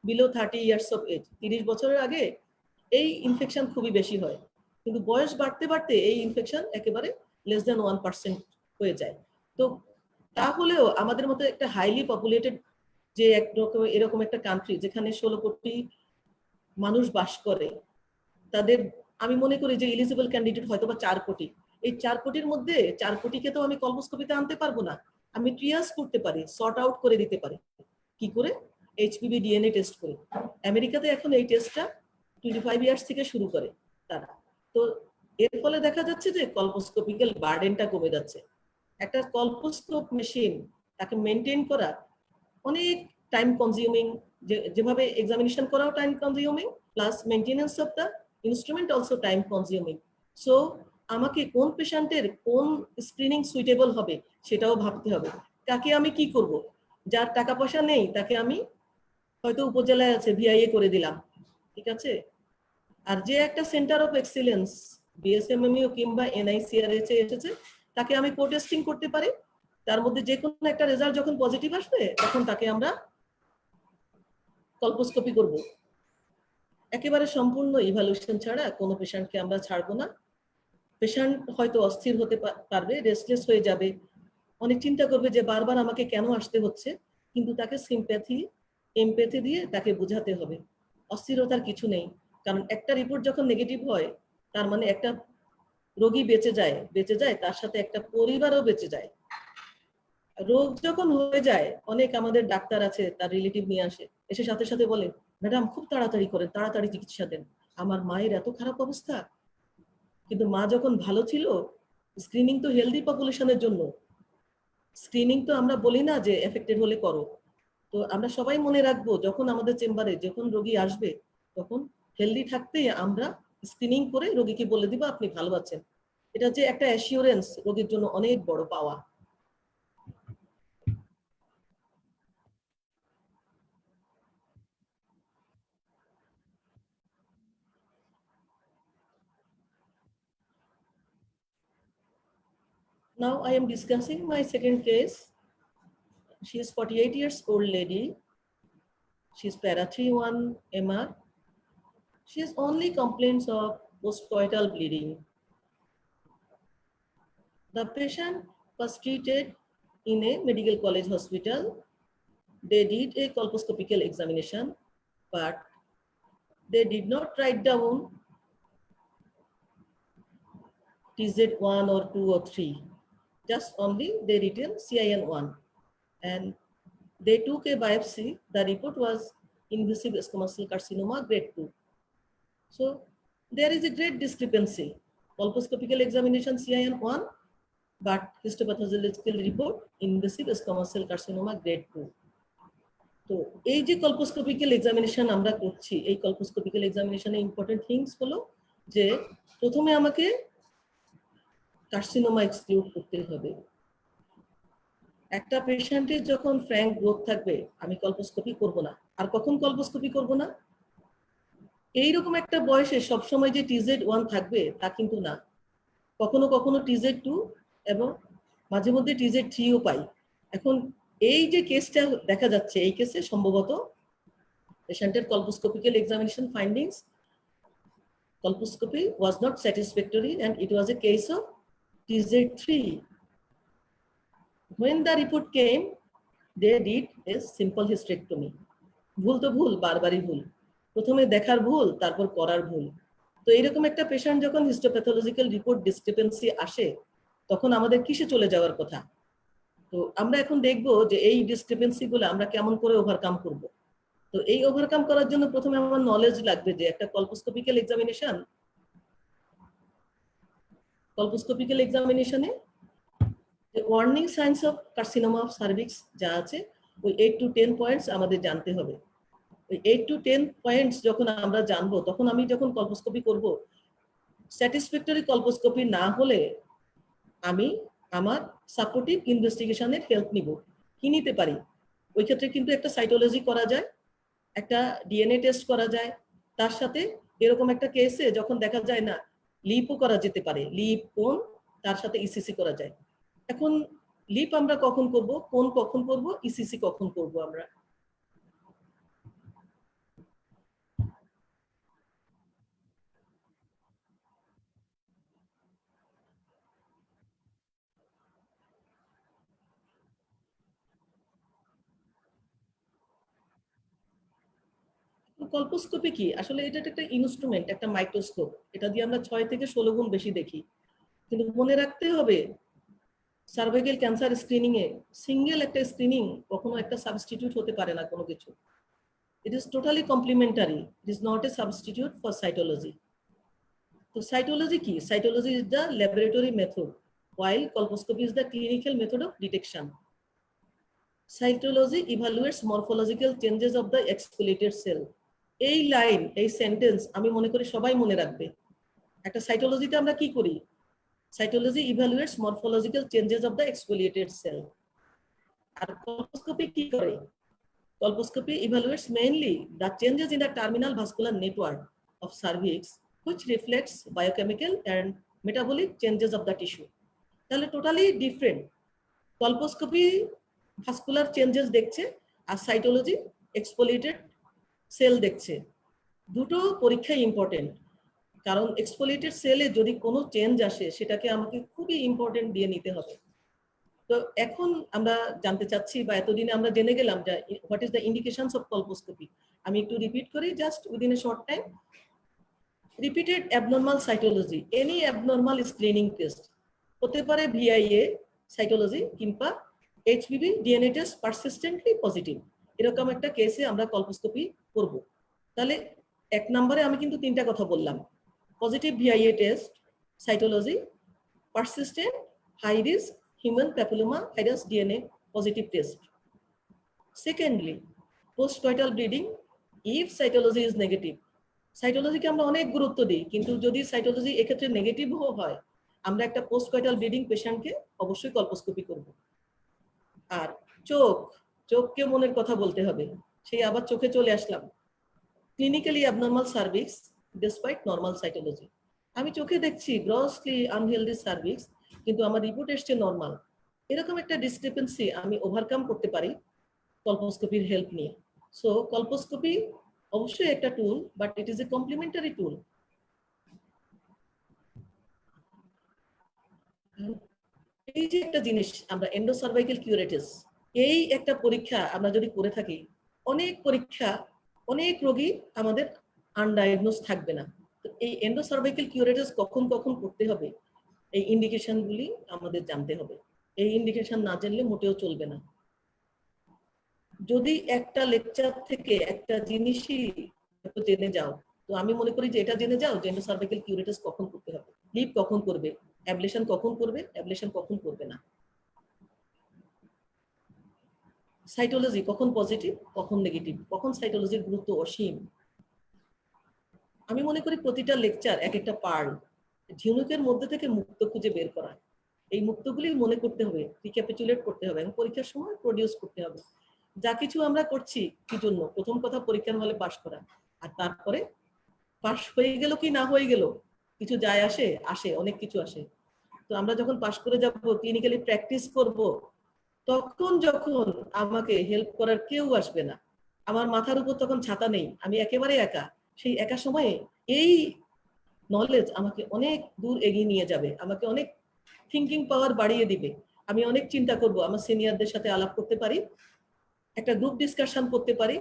বিলো 30 ইয়ার্স অফ এজ, 30 বছরের আগে এই ইনফেকশন খুবই বেশি হয়, কিন্তু বয়স বাড়তে বাড়তে এই ইনফেকশন একেবারে লেস দ্যান 1% হয়ে যায়। তো তাহলেও আমাদের মতো একটা হাইলি পপুলেটেড যে একরকম এরকম একটা কান্ট্রি যেখানে 16 কোটি মানুষ বাস করে, তাদের আমি মনে করি যে এলিজিবল ক্যান্ডিডেট হয়তো বা 4 কোটি। এই 4 কোটির মধ্যে 4 কোটিকে তো আমি কলপোস্কোপিতে আনতে পারবো না, আমি ট্রিয়াজ করতে পারি, সর্ট আউট করে দিতে পারি। কি করে? HPV ডিএনএ টেস্ট করে। আমেরিকাতে এখন এই টেস্টটা 25 ইয়ার্স থেকে শুরু করে তারা। তো এর ফলে দেখা যাচ্ছে যে কলপোস্কোপিক্যাল বার্ডেনটা কমে যাচ্ছে। একটা কলপোস্কোপ মেশিন তাকে মেনটেন করা অনেক টাইম কনজিউমিং, যেভাবে এক্সামিনেশন করাও time consuming, plus maintenance of the instrument also time consuming. So আমাকে কোন পেশেন্টের কোন স্ক্রিনিং সুইটেবল হবে সেটাও ভাবতে হবে। কাকে আমি কি করব? যার টাকা পয়সা নেই তাকে আমি হয়তো উপজেলায় আছে VIA করে দিলাম, ঠিক আছে। আর যে একটা সেন্টার অফ এক্সিলেন্স BSMMU কিংবা NICRH এসেছে, তাকে আমি কোটেস্টিং করতে পারি, তার মধ্যে যে কোনো একটা রেজাল্ট যখন পজিটিভ আসবে তখন তাকে আমরা কলপোস্কোপি করব। একেবারে সম্পূর্ণ ইভালুয়েশন ছাড়া কোনো পেশেন্টকে আমরা ছাড়বো না। পেশেন্ট হয়তো অস্থির হতে পারবে, রেস্টলেস হয়ে যাবে, অনেক চিন্তা করবে যে বারবার আমাকে কেন আসতে হচ্ছে, কিন্তু তাকে সিম্প্যাথি এমপ্যাথি দিয়ে তাকে বোঝাতে হবে অস্থিরতার কিছু নেই। কারণ একটা রিপোর্ট যখন নেগেটিভ হয় তার মানে একটা রোগী বেঁচে যায়, তার সাথে একটা পরিবারও বেঁচে যায়। রোগ যখন হয়ে যায় অনেক আমাদের ডাক্তার আছে তার রিলেটিভ নিয়ে আসে, এসে সাথে সাথে বলে ম্যাডাম খুব তাড়াতাড়ি করেন, তাড়াতাড়ি চিকিৎসা দেন, আমার মায়ের এত খারাপ অবস্থা। কিন্তু মা যখন ভালো ছিল, স্ক্রিনিং তো হেলদি পপুলেশনের জন্য, স্ক্রিনিং তো আমরা বলি না যে এফেক্টেড হলে করো। তো আমরা সবাই মনে রাখবো যখন আমাদের চেম্বারে যখন রোগী আসবে তখন হেলদি থাকতেই আমরা স্ক্রিনিং করে রোগীকে বলে দিব আপনি ভালো আছেন। এটা যে একটা অ্যাসিওরেন্স রোগীর জন্য অনেক বড় পাওয়া। Now I am discussing my second case. She is 48 years old lady. She is para 3-1 MR. She has only complaints of postcoital bleeding. The patient was treated in a medical college hospital. They did a colposcopical examination, but they did not write down TZ1 or 2 or 3. Just only they written CIN1. And they took a biopsy. The report was invasive squamous cell carcinoma grade 2. So there is a great discrepancy. Colposcopical examination CIN1, but histopathological report invasive squamous cell carcinoma grade 2. তো এই যে কলপোস্কোপিক্যাল examination আমরা করছি, এই কলপোস্কোপিক্যাল এক্সামিনেশনে important things হলো যে প্রথমে আমাকে কার্সিনোমা এক্সক্লুড করতে হবে। একটা পেশেন্টের যখন ফ্র্যাঙ্ক গ্রোথ থাকবে আমি কলপোস্কোপি করব না। আর কখন কলপোস্কোপি করব না? এইরকম একটা বয়সে সবসময় যে TZ1 থাকবে তা কিন্তু না, কখনো কখনো TZ2 এবং মাঝে মধ্যে TZ3ও পাই। এখন এই যে কেসটা দেখা যাচ্ছে, এই কেসে সম্ভবত পেশেন্টের colposcopical examination findings, colposcopy was not satisfactory and it was a case of TZ3. When the report came, they did a simple hysterectomy. ভুল তো ভুল, বারবারই ভুল, প্রথমে দেখার ভুল, তারপর করার ভুল। তো এইরকম একটা পেশেন্ট যখন হিস্টোপ্যাথোলজিক্যাল রিপোর্ট ডিসক্রিপেন্সি আসে, তখন আমাদের কিসে চলে যাওয়ার কথা? তো আমরা এখন দেখবো যে এই ডিসক্রিপেন্সি গুলো আমরা কেমন করে ওভারকাম করব। তো এই ওভারকাম করার জন্য প্রথমে আমার নলেজ লাগবে যে একটা কলপোস্কোপিক্যাল এক্সামিনেশনে warning signs of carcinoma of cervix যা আছে ওই 8 to 10 পয়েন্টস আমাদের জানতে হবে। ওই 8 to 10 পয়েন্টস যখন আমরা জানবো, তখন আমি যখন কলপোস্কোপি করব, স্যাটিসফ্যাক্টরি কলপোস্কোপি না হলে আমি আমার সাপোর্টিভ ইনভেস্টিগেশনের হেল্প নিব। কি নিতে পারি? ওই ক্ষেত্রে কিন্তু একটা সাইটোলজি করা যায়, একটা ডিএনএ টেস্ট করা যায়, তার সাথে এরকম একটা কেসে যখন দেখা যায় না, লিপও করা যেতে পারে, লিপ কোন তার সাথে ইসিসি করা যায়। এখন লিপ আমরা কখন করব, কোন কখন করব, ইসিসি কখন করব? আমরা কলপোস্কোপি কি আসলে? এটা একটা ইনস্ট্রুমেন্ট, একটা মাইক্রোস্কোপ। এটা দিয়ে আমরা 6 থেকে 16 গুণ বেশি দেখি। কিন্তু মনে রাখতে হবে, সার্ভাইকাল ক্যান্সার স্ক্রিনিং এ সিঙ্গেল একটা স্ক্রিনিং কখনো একটা সাবস্টিটিউট হতে পারে না কোনো কিছু। It is totally complementary, it is not a substitute for cytology. তো সাইটোলজি কি? Cytology is the laboratory method, while colposcopy is the clinical method of detection. Cytology evaluates morphological changes of the exfoliated cell. এই line, এই sentence আমি মনে করি সবাই মনে রাখবে। একটা সাইটোলজিতে আমরা কি করি? Cytology evaluates morphological changes of the exfoliated cell. R colposcopy কি করে? Colposcopy evaluates mainly the changes in the terminal vascular network of cervix, which reflects biochemical and metabolic changes of the tissue. তাহলে totally different. Colposcopy vascular changes দেখছে, আর cytology exfoliated sell দেখছে। দুটো পরীক্ষাই important, কারণ exfoliated সেলে যদি কোনো change আসে সেটাকে আমাকে খুবই ইম্পর্টেন্ট দিয়ে নিতে হবে। তো এখন আমরা জানতে চাচ্ছি, বা এতদিনে আমরা জেনে গেলাম যে what is the indications of colposcopy. আমি একটু রিপিট করি just within a short time. Repeated abnormal cytology, any abnormal screening test, হতে পারে ভিআইএ সাইটোলজি কিংবা HPV DNA test persistently positive, এরকম একটা কেসে আমরা কলপোস্কোপি করব। তাহলে এক নম্বরে আমি কিন্তু তিনটা কথা বললাম: positive VIA test, cytology, persistent high risk human papilloma virus DNA positive test. Secondly, postcoital bleeding if cytology is negative. সাইটোলজিকে আমরা অনেক গুরুত্ব দিই, কিন্তু যদি সাইটোলজি এক্ষেত্রে নেগেটিভও হয়, আমরা একটা পোস্টকয়েটাল ব্লিডিং পেশেন্টকে অবশ্যই কলপোস্কোপি করব। আর চোখকে মনের কথা বলতে হবে, সেই আবার চোখে চলে আসলাম। Clinically abnormal cervix despite normal cytology. আমি চোখে দেখছি গ্রসলি আনহেলদি সার্ভিক্স, কিন্তু আমার রিপোর্ট এসছে নর্মাল। এরকম একটা ডিসক্রিপেন্সি আমি ওভারকাম করতে পারি কলপোস্কোপির হেল্প নিয়ে। সো কলপোস্কোপি অবশ্যই একটা tool, but it is a complementary tool. এই যে একটা জিনিস আমরা এন্ডোসার্ভাইকাল কিউরেটিস, এই একটা পরীক্ষা আমরা যদি করে থাকি, অনেক রোগী আমাদের আনডায়াগনোজ থাকবে না। তো এই এন্ডোসার্ভাইকাল কিউরেটিস কখন কখন করতে হবে, এই ইন্ডিকেশনগুলি আমাদের জানতে হবে। এই ইন্ডিকেশন না জানলে মোটেও চলবে না। যদি একটা লেকচার থেকে একটা জিনিসই জেনে যাও, তো আমি মনে করি যে এটা জেনে যাও যে এন্ডোসার্ভাইকাল কিউরেটিস কখন করতে হবে, লিপ কখন করবে, অ্যাবলেশন কখন করবে, অ্যাবলেশন কখন করবে না, সাইটোলজি কখন পজিটিভ কখন নেগেটিভ, কখন সাইটোলজির গুরুত্ব অসীম। আমি মনে করি প্রতিটা লেকচার এক একটা পার্ল, ঝিনুকের মধ্যে থেকে মুক্ত খুঁজে বের করা। এই মুক্তগুলি মনে করতে হবে, রিক্যাপিচুলেট করতে হবে এবং পরীক্ষার সময় প্রডিউস করতে হবে। যা কিছু আমরা করছি কি জন্য? প্রথম কথা পরীক্ষার হলে পাশ করা, আর তারপরে পাশ হয়ে গেল কি না হয়ে গেল কিছু যায় আসে অনেক কিছু আসে। তো আমরা যখন পাশ করে যাব, ক্লিনিক্যালি প্র্যাকটিস করব, তখন যখন আমাকে হেল্প করার কেউ আসবে না, আমার মাথার উপর তখন ছাতা নেই, আমি একেবারে একা, সেই একা সময়ে এই নলেজ আমাকে অনেক দূর এগিয়ে নিয়ে যাবে, আমাকে অনেক থিঙ্কিং পাওয়ার বাড়িয়ে দিবে। আমি অনেক চিন্তা করব, আমার সিনিয়রদের সাথে আলাপ করতে পারি, একটা গ্রুপ ডিসকাশন করতে পারি,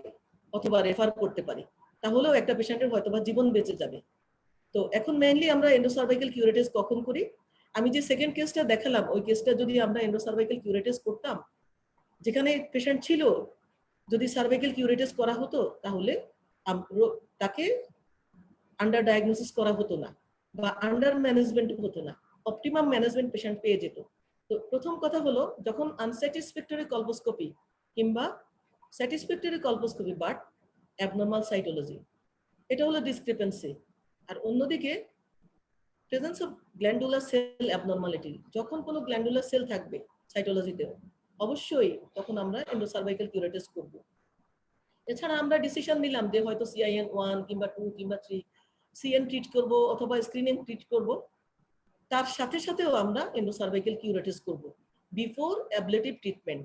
অথবা রেফার করতে পারি, তাহলেও একটা পেশেন্টের হয়তোবা জীবন বেঁচে যাবে। তো এখন মেইনলি আমরা এন্ডোসার্ভাইকাল কিউরেটিস কখন করি? আমি যে সেকেন্ড কেসটা দেখালাম ওই কেসটা যদি আমরা এন্ডোসার্ভাইকাল কিউরেটিস করতাম, যেখানে পেশেন্ট ছিল, যদি সার্ভাইকাল কিউরেটিস করা হতো তাহলে তাকে আন্ডার ডায়াগনোসিস করা হতো না বা আন্ডার ম্যানেজমেন্ট হতো না, অপটিমাম ম্যানেজমেন্ট পেশেন্ট পেয়ে যেত। তো প্রথম কথা হলো, যখন আনস্যাটিসফ্যাক্টরি কলপোস্কোপি কিংবা satisfactory colposcopy but abnormal cytology, এটা হলো ডিসক্রিপেন্সি। আর অন্যদিকে presence of glandular cell abnormality, যখন কোনো গ্ল্যান্ডুলার সেল থাকবে সাইটোলজিতেও, অবশ্যই তখন আমরা এন্ডোসার্ভাইকাল কিউরেটিস করব। এছাড়া আমরা ডিসিশন নিলাম যে হয়তো CIN 1 কিংবা 2 কিংবা 3 CN ট্রিট করব অথবা স্ক্রিনিং ট্রিট করব, তার সাথে সাথেও আমরা এন্ডোসার্ভাইকাল কিউরেটিস করব বিফোর অ্যাবলেটিভ ট্রিটমেন্ট।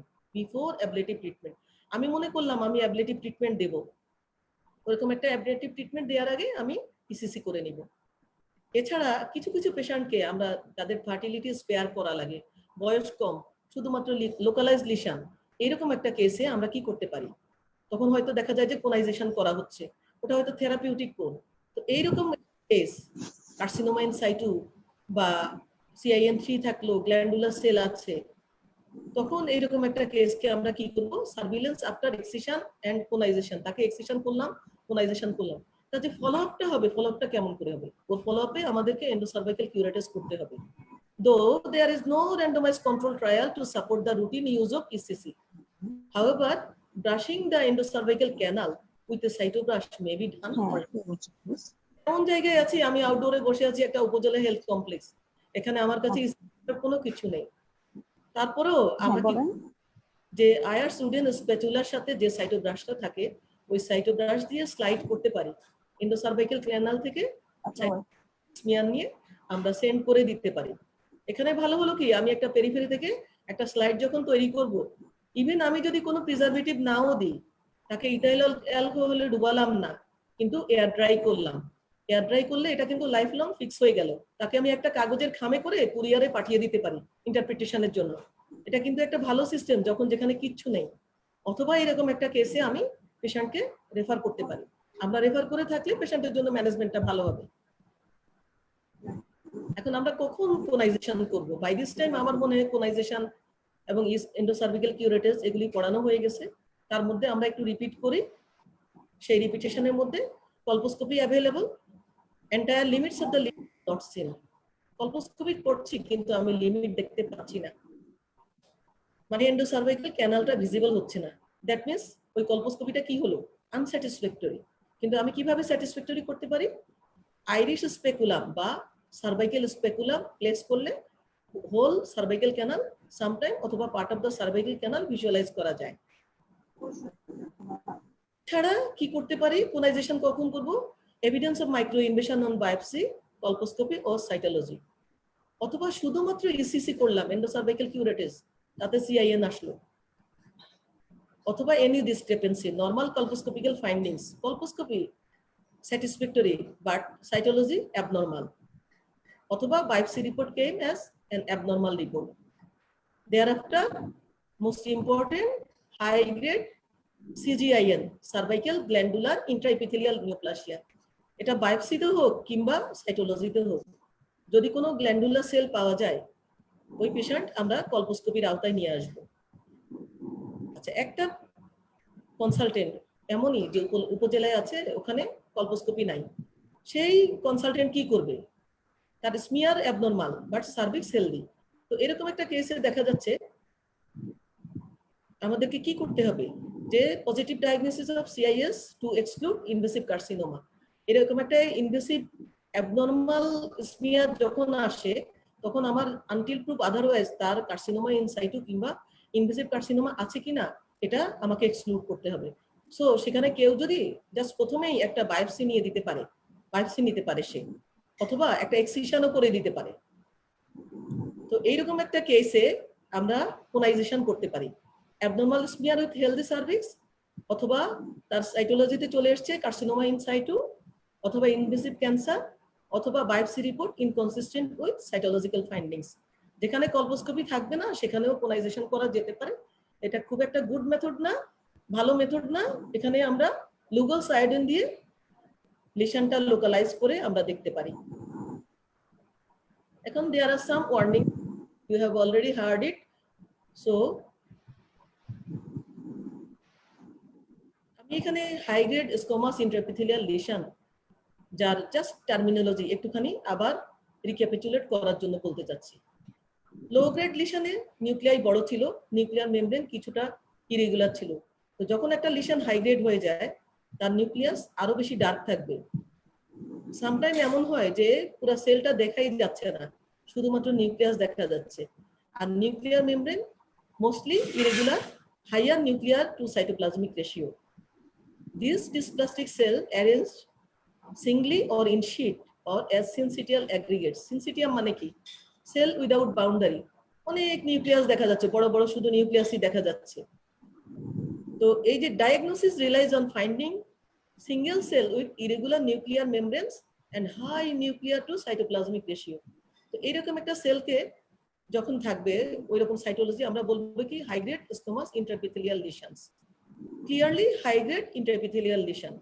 আমি মনে করলাম আমি অ্যাবলেটিভ ট্রিটমেন্ট দেব, ওরকম একটা অ্যাবলেটিভ ট্রিটমেন্ট দেওয়ার আগে আমি PCC করে নিব। এছাড়া কিছু কিছু পেশেন্টকে আমরা তাদের ফার্টিলিটি স্পেয়ার করা লাগে, বয়স কম, শুধুমাত্র লোকালাইজ লিশন, এরকম একটা কেসে আমরা কি করতে পারি? তখন হয়তো দেখা যায় যে কোনাইজেশন করা হচ্ছে, ওটা হয়তো থেরাপিউটিক কোন। তো এইরকম কেস, কার্সিনোমা ইন সাইটু বা CIN 3 থাকলো, গ্ল্যান্ডুলার সেল আছে, তখন এইরকম একটা কেসকে আমরা কি করব? সার্ভিলেন্স আফটার এক্সিশন এন্ড কোনাইজেশন, তাকে এক্সিশন করলাম, কোনাইজেশন করলাম, তার যে ফলো আপটা হবে, ফলো আপটা কেমন করে হবে? ওর ফলো আপে আমাদেরকে এন্ডোসার্ভাইকাল কিউরেটিস করতে হবে। Though there is no randomized control trial to support the routine use of ECC. However, brushing the endocervical canal with a cytobrush may be done. এমন জায়গায় আছি, আমি আউটডোরে বসে আছি একটা উপজেলা হেলথ কমপ্লেক্স, এখানে আমার কাছে কোনো কিছু নেই, তারপরেও আমরা যে আয়ার সুডেন স্প্যাচুলার সাথে যে সাইটোব্রাশটা থাকে, ওই সাইটোব্রাশ দিয়ে স্লাইড করতে পারি এন্ডোসার্ভাইকাল ক্যানাল থেকে, স্মিয়ার নিয়ে আমরা সেন্ড করে দিতে পারি। এখানে ভালো হলো কি, আমি একটা পেরিফেরি থেকে একটা স্লাইড যখন তৈরি করব, ইভেন আমি যদি কোনো প্রিজারভেটিভ নাও দিই, তাকে ইথাইল অ্যালকোহলে ডুবালাম না, কিন্তু এয়ার ড্রাই করলাম, এয়ার ড্রাই করলে এটা কিন্তু লাইফ লং ফিক্স হয়ে গেল, তাকে আমি একটা কাগজের খামে করে কুরিয়ারে পাঠিয়ে দিতে পারি ইন্টারপ্রিটেশনের জন্য। এটা কিন্তু একটা ভালো সিস্টেম যখন যেখানে কিচ্ছু নেই। অথবা এরকম একটা কেসে আমি পেশেন্টকে রেফার করতে পারি। আমরা রেফার করে থাকলে পেশেন্টের জন্য ম্যানেজমেন্টটা ভালো হবে। এখন আমরা কখন কোনাইজেশন করব? বাই দিস টাইম আমার মনে হয় কোনাইজেশন এবং এন্ডোসার্ভিক্যাল কিউরেটিস এগুলি পড়ানো হয়ে গেছে। তার মধ্যে আমরা একটু রিপিট করি। সেই রিপিটেশনের মধ্যে colposcopy available, entire limits of the limit not seen. Colposcopy করছি কিন্তু আমি লিমিট দেখতে পাচ্ছি না, মানে এন্ডোসার্ভিক্যাল ক্যানালটা ভিজিবল হচ্ছে না। দ্যাট মিন্স ওই কলপোস্কোপিটা কি হলো? আনস্যাটিসফ্যাক্টরি। কিন্তু আমি কিভাবে স্যাটিসফ্যাক্টরি করতে পারি? আইরিশ স্পেকুলাম বা সার্ভাইকাল স্পেকুলাম প্লেস করলে হোল সার্ভাইকাল ক্যানাল সামটাইম অথবা part of the cervical canal visualise করা যায়। ছাড়া কি করতে পারি? কোনাইজেশন কখন করব? Evidence of micro invasion on biopsy, colposcopy ও সাইটোলজি। অথবা শুধুমাত্র ECC করলাম, এন্ডোসার্ভাইকাল কিউরেটিস, তাতে CIN আসলো। অথবা any discrepancy, normal colposcopical findings, colposcopy satisfactory but cytology abnormal, অথবা biopsy report came as an abnormal report. Thereafter, most important, high grade CGIN, cervical glandular intraepithelial neoplasia. এটা বায়োপসিতে হোক কিংবা সাইটোলজিতে হোক, যদি কোনো গ্ল্যান্ডুলার সেল পাওয়া যায়, ওই পেশেন্ট আমরা কলপোস্কোপির আওতায় নিয়ে আসবো। আচ্ছা, একটা কনসালটেন্ট এমনই যে উপজেলায় আছে, ওখানে কলপোস্কোপি নাই, সেই কনসালটেন্ট কি করবে? তার smear abnormal but cervix healthy. তো এরকম একটা কেসে দেখা যাচ্ছে আমাদেরকে কি করতে হবে? যে positive diagnosis of CIS two exclude invasive carcinoma, এরকম একটা ইনভেসিভ অ্যাবনরমাল স্মিয়ার যখন আসে, তখন আমার আনটিল প্রুফ আদারওয়াইজ তার কার্সিনোমা ইন সাইটু কিংবা ইনভেসিভ কার্সিনোমা আছে কিনা এটা আমাকে এক্সক্লুড করতে হবে। সো সেখানে কেউ যদি জাস্ট প্রথমেই একটা বায়োপসি নিয়ে দিতে পারে, বায়োপসি নিতে পারে সে, অথবা একটা এক্সিশনও করে দিতে পারে। তো এইরকম একটা কেসে আমরা কোনাইজেশন করতে পারি, abnormal smear with healthy cervix, অথবা তার সাইটোলজিতে চলে এসছে কার্সিনোমা ইন সাইটু, অথবা ইনভেসিভ ক্যান্সার, অথবা biopsy report inconsistent with cytological findings. যেখানে কলপোস্কোপি থাকবে না সেখানেও কোনাইজেশন করা যেতে পারে। এটা খুব একটা গুড মেথড না, ভালো মেথড না। এখানে আমরা লুগলস আয়োডিন দিয়ে লিশনটা লোকালাইজ করে আমরা দেখতে পারি। এখন there are some warning, you have already heard it, so আমি এখানে হাই গ্রেড স্কোমাস ইন্ট্রাপিথেলিয়াল লিশন যার জাস্ট টার্মিনোলজি একটুখানি আবার রিক্যাপিচুলেট করার জন্য বলতে চাচ্ছি। লো গ্রেড লিশনে নিউক্লিয়াই বড় ছিল, নিউক্লিয়ার মেমব্রেন কিছুটা ইরেগুলার ছিল। তো যখন একটা লিশন হাই গ্রেড হয়ে যায় তার নিউক্লিয়াস আরো বেশি ডার্ক থাকবে। সামটাইম এমন হয় যে পুরো সেলটা দেখাই যাচ্ছে না, শুধুমাত্র নিউক্লিয়াস দেখা যাচ্ছে। আর nuclear membrane mostly irregular, higher nuclear to cytoplasmic ratio. This dysplastic cell arranged singly or in sheet or as syncytial aggregates. Syncytium মানে কি? Cell without boundary. অনেক নিউক্লিয়াস দেখা যাচ্ছে, বড় বড় শুধু নিউক্লিয়াসই দেখা যাচ্ছে। তো এই যে diagnosis relies on finding single cell with irregular nuclear membranes and high nuclear to cytoplasmic ratio. তো এইরকম একটা সেলকে যখন থাকবে ওইরকম সাইটোলজি আমরা বলবো কি high grade squamous intraepithelial lesions. Clearly high grade intraepithelial lesion.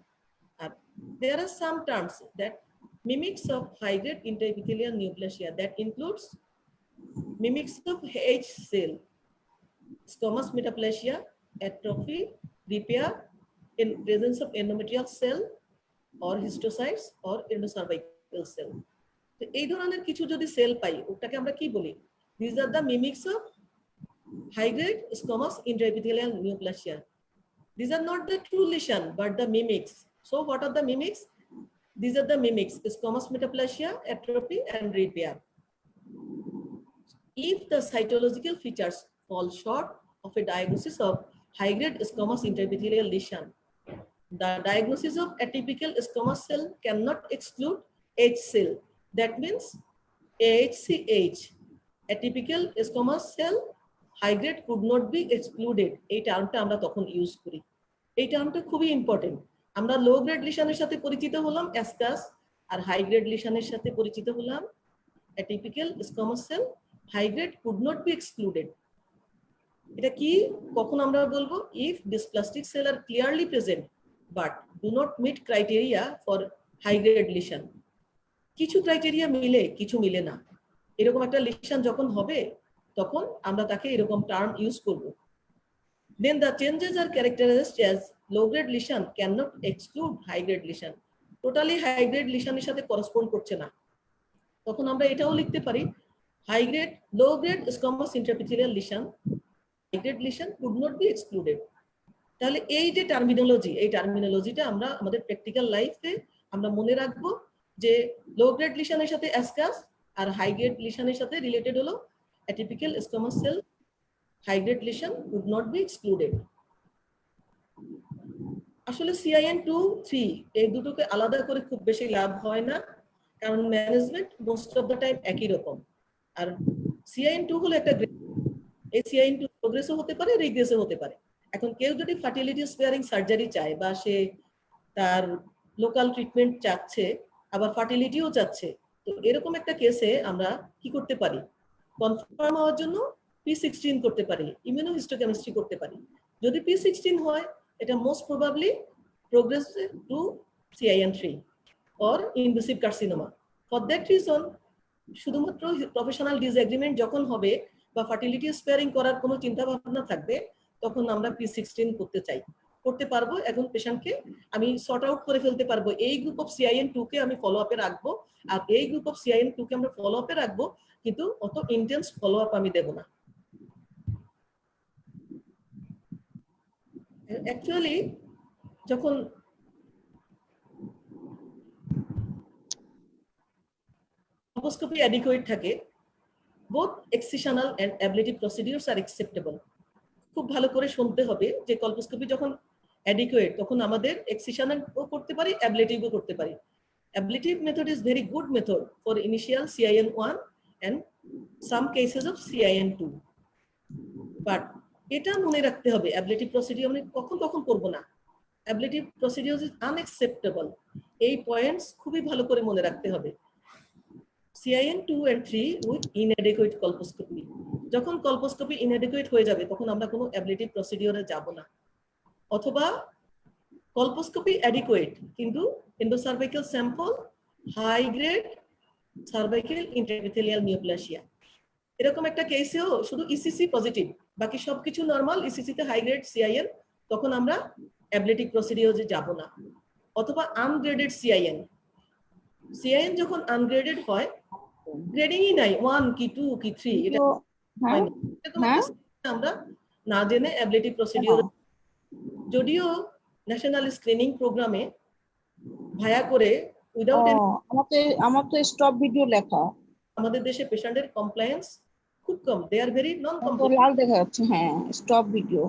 There are some terms that mimics of high grade intraepithelial neoplasia that includes mimics of H cell, squamous metaplasia, atrophy, repair in presence of endometrial cell or histocytes or endocervical cell. তো এই ধরনের কিছু যদি sell পাই ওটাকে আমরা কি বলি? These are the mimics of high grade squamous intraepithelial neoplasia. These are not the true lesion, but the mimics. So what are the mimics? These are the mimics, squamous metaplasia, atrophy, and repair. If the cytological features fall short of a diagnosis of high-grade squamous intraepithelial lesion, the diagnosis of atypical squamous cell cannot exclude H cell. That means AHCH, atypical squamous cell, high grade could not be excluded. এই টার্মটা আমরা তখন use করি। এই টার্মটা খুবই important. আমরা low grade লিশনের সাথে পরিচিত হলাম অ্যাসকাস, আর হাই গ্রেড লিশনের সাথে পরিচিত হলাম atypical squamous cell, high grade could not be excluded. এটা কি কখন আমরা বলবো? If dysplastic cell are clearly present but do not meet criteria for high grade lesion. কিছু ক্রাইটেরিয়া মিলে কিছু মিলে না, এরকম একটা লিশন যখন হবে তখন আমরা তাকে এরকম টার্ম ইউজ করব। Then the changes are characterized as low grade lesion cannot exclude high grade lesion. Totally high grade lesion এর সাথে correspond করছে না, তখন আমরা এটাও লিখতে পারি high grade low grade squamous intraepithelial lesion, high grade lesion could not be excluded. তাহলে এই যে টার্মিনোলজি, এই টার্মিনোলজিটা আমরা আমাদের প্র্যাকটিক্যাল লাইফে আমরা মনে রাখবো যে লো গ্রেড লিশনের সাথে অ্যাসকাস আর হাই গ্রেড লিশনের সাথে রিলেটেড হলো atypical squamous cell, high grade lesion would not be excluded. আসলে CIN2, 3 এই দুটোকে আলাদা করে খুব বেশি লাভ হয় না, কারণ management most of the time একই রকম। আর CIN2 হলো একটা গ্রেড, এই CIN2 প্রোগ্রেসও হতে পারে, রিগ্রেসও হতে পারে। এখন কেউ যদি ফার্টিলিটি স্পেয়ারিং সার্জারি চায় বা সে তার লোকাল ট্রিটমেন্ট চাচ্ছে আবার ফার্টিলিটিও চাচ্ছে, তো এরকম একটা কেসে আমরা কি করতে পারি? কনফার্ম হওয়ার জন্য P16 করতে পারি, ইমিউনোহিস্টোকেমিস্ট্রি করতে পারি। যদি P16 হয় এটা most probably progress to CIN3 or invasive carcinoma. For that reason শুধুমাত্র প্রফেশনাল ডিসএগ্রিমেন্ট যখন হবে বা ফার্টিলিটি স্পেয়ারিং করার কোনো চিন্তা ভাবনা থাকবে তখন আমরা P16 করতে পারবো। এখন পেশেন্টকে আমি সর্ট আউট করে ফেলতে পারবো, এই গ্রুপ অফ CIN2 কে আমি ফলো আপে রাখবো আর এই গ্রুপ অফ CIN2 কে আমরা ফলো আপে রাখবো, কিন্তু অত ইন্টেন্স ফলো আপ আমি দেব না। অ্যাকচুয়ালি যখন colposcopy adequate থাকে, both excisional and ablative procedures are acceptable. খুব ভালো করে শুনতে হবে যে কলপোস্কোপি যখন অ্যাডিকুয়েট তখন আমাদের এক্সিশনালও করতে পারি, অ্যাবলেটিভও করতে পারি। Ablative method is very good method for initial CIN1 and some cases of CIN2. But এটা মনে রাখতে হবে অ্যাবলেটিভ প্রসিডিউর আমরা কখন করব না। Ablative procedure is unacceptable. এই পয়েন্টস খুবই ভালো করে মনে রাখতে হবে। CIN2 and 3 with inadequate colposcopy. যখন কলপোস্কোপি inadequate হয়ে যাবে তখন আমরা কোনো অ্যাবলেটিভ প্রসিডিউরে যাব না, অথবা কলপোস্কোপি অ্যাডিকুয়েট, কিন্তু endocervical sample high grade cervical interepithelial neoplasia, এরকম একটা কেসেও শুধু ইসিসি পজিটিভ, বাকি সবকিছু নরমাল, ইসিসিতে হাই গ্রেড সিআইএন, তখন আমরা অ্যাবলেটিক প্রসিডিওরে যাব না। অথবা আনগ্রেডেড সিআইএন, সিআইএন যখন আনগ্রেডেড হয়, গ্রেডিংই নাই 1 কি 2 কি 3, এটা হ্যাঁ এরকম একটা আমরা না জেনে অ্যাবলেটিক প্রসিডিওর, যদিও ন্যাশনাল স্ক্রিনিং প্রোগ্রামে ভায়া করে উইদাউট আমার তো স্টপ ভিডিও লেখা, আমাদের দেশে পেশেন্টের কমপ্লায়েন্স খুব কম, দে আর ভেরি নন তো কমপ্লায়েন্ট। লাল দেখা যাচ্ছে, হ্যাঁ স্টপ ভিডিও।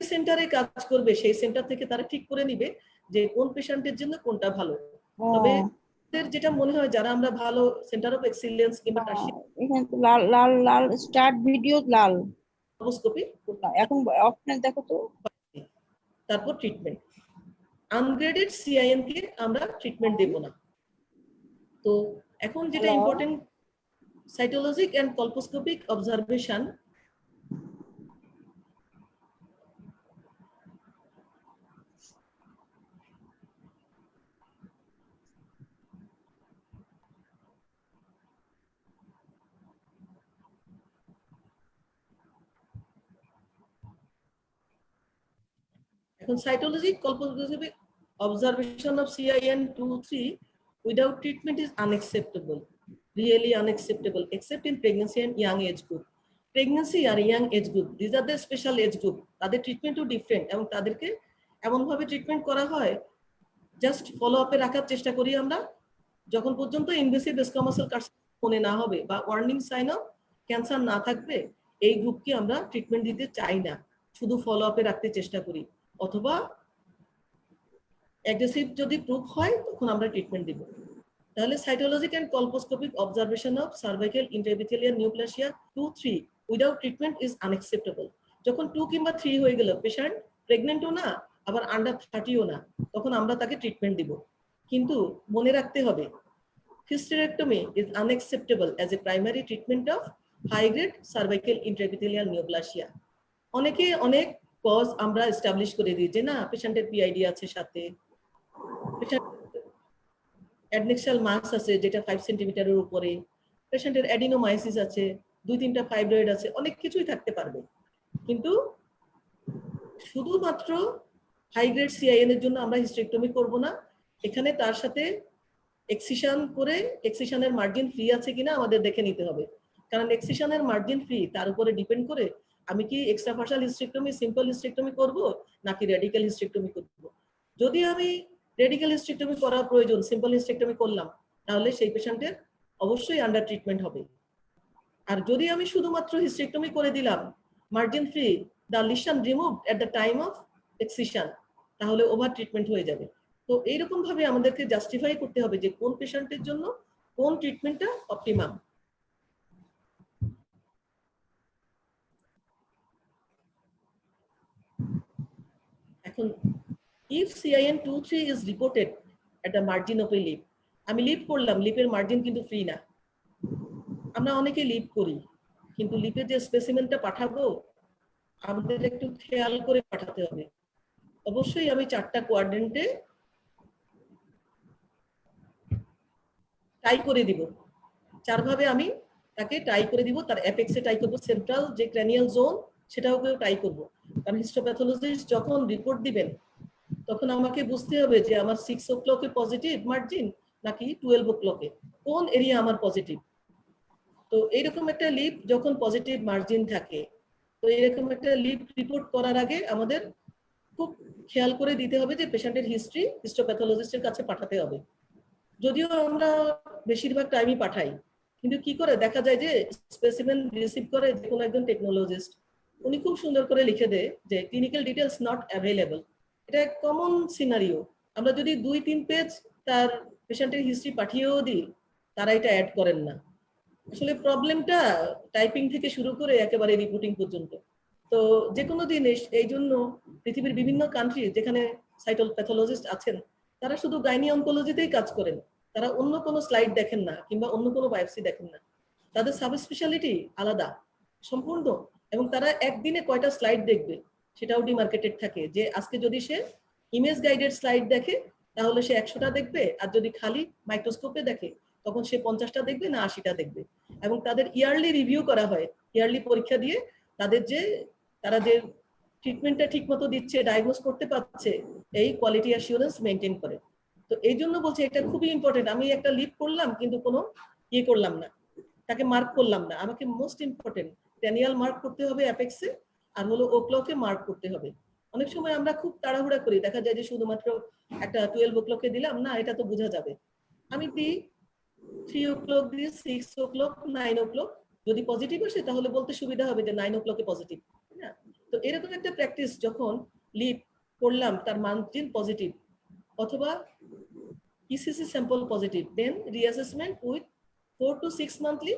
সেন্টারে কাজ করবে, সেই সেন্টার থেকে তারা ঠিক করে নিবে যে কোন পেশেন্টের জন্য কোনটা ভালো। তবে যেটা মনে হয় যারা আমরা ভালো সেন্টার অফ এক্সিলেন্স কিংবা এখানে তো লাল লাল লাল স্টার্ট ভিডিও লাল, কলপোস্কোপি, এখন অপশন দেখো তো। তারপর ট্রিটমেন্ট। আনগ্রেডেড সিআইএন কে আমরা ট্রিটমেন্ট দেব না। তো এখন যেটা ইম্পর্টেন্ট, সাইটোলজিক এন্ড কলপোস্কোপিক অবজারভেশন। এখন সাইটোলজিক colposcopic observation of CIN 2-3 without treatment is unacceptable, really unacceptable, except in pregnancy and young age group. Pregnancy আর young age group, these are the special age group, তাদের ট্রিটমেন্টও different, এবং তাদেরকে এমন ভাবে treatment করা হয়, just follow আপে রাখার চেষ্টা করি আমরা, যখন পর্যন্ত ইনভেসিভ স্কোমাসাল কার্সিনোমা মনে না হবে বা ওয়ার্নিং সাইন অফ ক্যান্সার না থাকবে, এই গ্রুপকে আমরা ট্রিটমেন্ট দিতে চাই না, শুধু ফলো আপে রাখতে চেষ্টা করি। অথবা অ্যাগ্রেসিভ যদি প্রুফ হয় তখন আমরা ট্রিটমেন্ট দিব। তাহলে cytologic and colposcopic observation of cervical interepithelial neoplasia 2-3 without treatment is unacceptable. যখন 2 কিংবা 3 হয়ে গেল, পেশেন্ট প্রেগনেন্টও না আবার আন্ডার 30ও না, তখন আমরা তাকে ট্রিটমেন্ট দিব। কিন্তু মনে রাখতে হবে, hysterectomy is unacceptable as a primary treatment of high grade cervical intraepithelial neoplasia. অনেকে অনেক কজ আমরা এস্টাবলিশ করে দিই যে না পেশেন্টের পিআইডি আছে, সাথে অ্যাডনেক্সাল মাস আছে যেটা 5 সেন্টিমিটারের উপরে, পেশেন্টের অ্যাডিনোমাইসিস আছে, 2-3টা ফাইব্রয়েড আছে, অনেক কিছুই থাকতে পারবে। কিন্তু শুধুমাত্র হাই গ্রেড সিআইএন এর জন্য আমরা হিস্টেরেক্টমি করব না, এখানে তার সাথে এক্সিশন করে এক্সিশনের মার্জিন ফ্রি আছে কিনা আমাদের দেখে নিতে হবে, কারণ এক্সিশনের মার্জিন ফ্রি তার উপরে ডিপেন্ড করে আমি কি এক্সট্রাফাশাল হিস্টেরেক্টমি, সিম্পল হিস্টেরেক্টমি করব নাকি রেডিক্যাল হিস্টেরেক্টমি করব। যদি আমি রেডিক্যাল হিস্টেরেক্টমি করা প্রয়োজন, সিম্পল হিস্টেরেক্টমি করলাম, তাহলে সেই পেশেন্টের অবশ্যই আন্ডার ট্রিটমেন্ট হবে। আর যদি আমি শুধুমাত্র হিস্টেরেক্টমি করে দিলাম, margin free, the lesion removed at the time of excision, তাহলে ওভার ট্রিটমেন্ট হয়ে যাবে। তো এইরকম ভাবে আমাদেরকে জাস্টিফাই করতে হবে যে কোন পেশেন্টের জন্য কোন ট্রিটমেন্টটা অপটিমাম। এখন if CIN 2-3 is reported at the margin of a lip, আমি লিপ করলাম, লিপের মার্জিন কিন্তু ফ্রি না। আমরা অনেকে লিপ করি, কিন্তু লিপের যে স্পেসিমেনটা পাঠাবো আমাদের একটু খেয়াল করে পাঠাতে হবে। অবশ্যই আমি 4টা কোয়াড্রেন্টে টাই করে দিব, 4 ভাবে আমি তাকে টাই করে দিব, তার অ্যাপেক্সে টাই করব, সেন্ট্রাল যে ক্র্যানিয়াল জোন সেটাও টাই করব। কারণ হিস্টোপ্যাথোলজিস্ট যখন রিপোর্ট দিবেন তখন আমাকে বুঝতে হবে যে আমার 6 o'clock-এ পজিটিভ মার্জিন নাকি 12 o'clock-এ, কোন এরিয়া আমার পজিটিভ। তো এইরকম একটা লিপ যখন পজিটিভ মার্জিন থাকে, তো এরকম একটা লিপ রিপোর্ট করার আগে আমাদের খুব খেয়াল করে দিতে হবে যে পেশেন্টের হিস্ট্রি হিস্টোপ্যাথোলজিস্টের কাছে পাঠাতে হবে। যদিও আমরা বেশিরভাগ টাইমই পাঠাই, কিন্তু কি করে দেখা যায় যে স্পেসিমেন রিসিভ করে যে কোনো একজন টেকনোলজিস্ট, উনি খুব সুন্দর করে লিখে দেয় যে ক্লিনিক্যাল ডিটেলস নট অ্যাভেলেবল। এটা এক কমন সিনারিও। আমরা যদি 2-3 পেজ তার পেশেন্টের হিস্ট্রি পাঠিয়েও দিই, তারা এটা অ্যাড করেন না। আসলে প্রবলেমটা টাইপিং থেকে শুরু করে একেবারে রিপোর্টিং পর্যন্ত। তো যে কোনো জিনিস, এই জন্য পৃথিবীর বিভিন্ন কান্ট্রি যেখানে সাইটোপ্যাথোলজিস্ট আছেন, তারা শুধু গাইনি অনকোলজিতেই কাজ করেন, তারা অন্য কোনো স্লাইড দেখেন না কিংবা অন্য কোনো বায়োপসি দেখেন না। তাদের সাব স্পেশালিটি আলাদা সম্পূর্ণ, এবং তারা একদিনে কয়টা স্লাইড দেখবে সেটাও ডিমার্কেটেড থাকে, যে আজকে যদি সে ইমেজ গাইডেড স্লাইড দেখে তাহলে সে 100টা দেখবে, আর যদি খালি মাইক্রোস্কোপে দেখে তখন সে 50টা দেখবে না 80টা দেখবে। এবং তাদের ইয়ারলি রিভিউ করা হয়, ইয়ারলি পরীক্ষা দিয়ে তারা যে ট্রিটমেন্টটা ঠিক মতো দিচ্ছে, ডায়াগনোস করতে পারছে, এই কোয়ালিটি অ্যাসিওরেন্স মেনটেন করে। তো এই জন্য বলছি এটা খুবই ইম্পর্টেন্ট। আমি একটা লিপ করলাম কিন্তু কোনো করলাম না, তাকে মার্ক করলাম না। আমাকে মোস্ট ইম্পর্টেন্ট ট্যানিয়াল মার্ক করতে হবে অ্যাপেক্সে, আর হলো ও ক্লকে মার্ক করতে হবে। অনেক সময় আমরা খুব তাড়াহুড়া করি, দেখা যায় যে শুধুমাত্র একটা 12 ও ক্লকে দিলাম না, এটা তো বোঝা যাবে। আমি দিই 3 ও ক্লক দিই, 6 ও ক্লক, 9 ও ক্লক। যদি পজিটিভ আসে তাহলে বলতে সুবিধা হবে যে 9 ও ক্লকে পজিটিভ। হ্যাঁ, তো এরকম একটা প্র্যাকটিস, যখন লিড করলাম তার মার্জিন পজিটিভ অথবা ECC sample positive, then reassessment with 4 to 6 monthly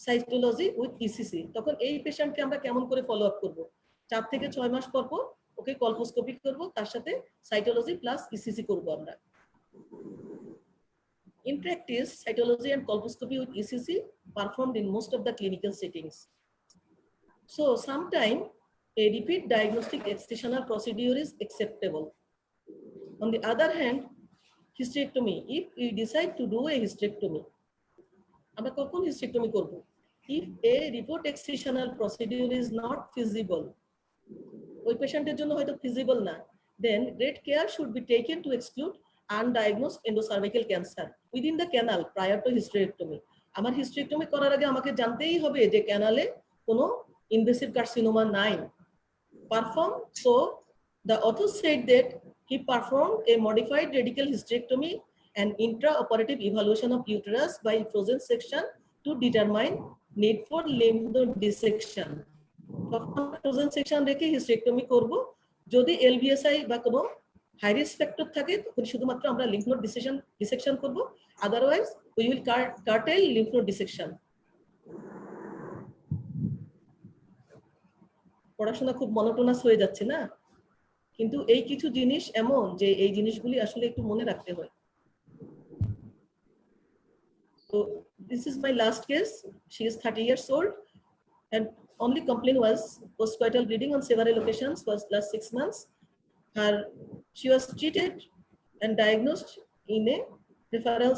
cytology with ECC. তখন এই পেশেন্টকে আমরা কেমন করে ফলো আপ করবো? 4 থেকে 6 মাস পর পর ওকে কলপোস্কোপি করব, তার সাথে সাইটোলজি প্লাস ইসিসি করব আমরা। In practice, cytology and colposcopy with ECC performed in most of the clinical settings. So sometimes a repeat diagnostic excisional procedure is acceptable. On the other hand, hysterectomy, if we decide to do a hysterectomy, আমরা কখন hysterectomy করব? If a report excisional procedure is not feasible, ওই পেশেন্টের জন্য হয়তো feasible না, then great care should be taken to exclude undiagnosed endocervical cancer within the canal prior to hysterectomy. আমার hysterectomy করার আগে আমাকে জানতেই হবে যে ক্যানালে কোনো invasive carcinoma নাই। So the author said that he performed a modified radical hysterectomy and intraoperative evaluation of uterus by frozen section to determine need for lymph node dissection. Frozen section রেখে hysterectomy করব। যদি এলবিএসআই বা কোনো high risk factor থাকে তখন শুধুমাত্র আমরা lymph node dissection করব, otherwise we will cartel lymph node dissection. পড়াশোনা খুব মনোটোনাস হয়ে যাচ্ছে না, কিন্তু এই কিছু জিনিস এমন যে এই জিনিসগুলি আসলে একটু মনে রাখতে হয়। So this is my last case. She is 30 years old and only complaint was postcoital bleeding on several occasions for last 6 months. She was treated and diagnosed in a referral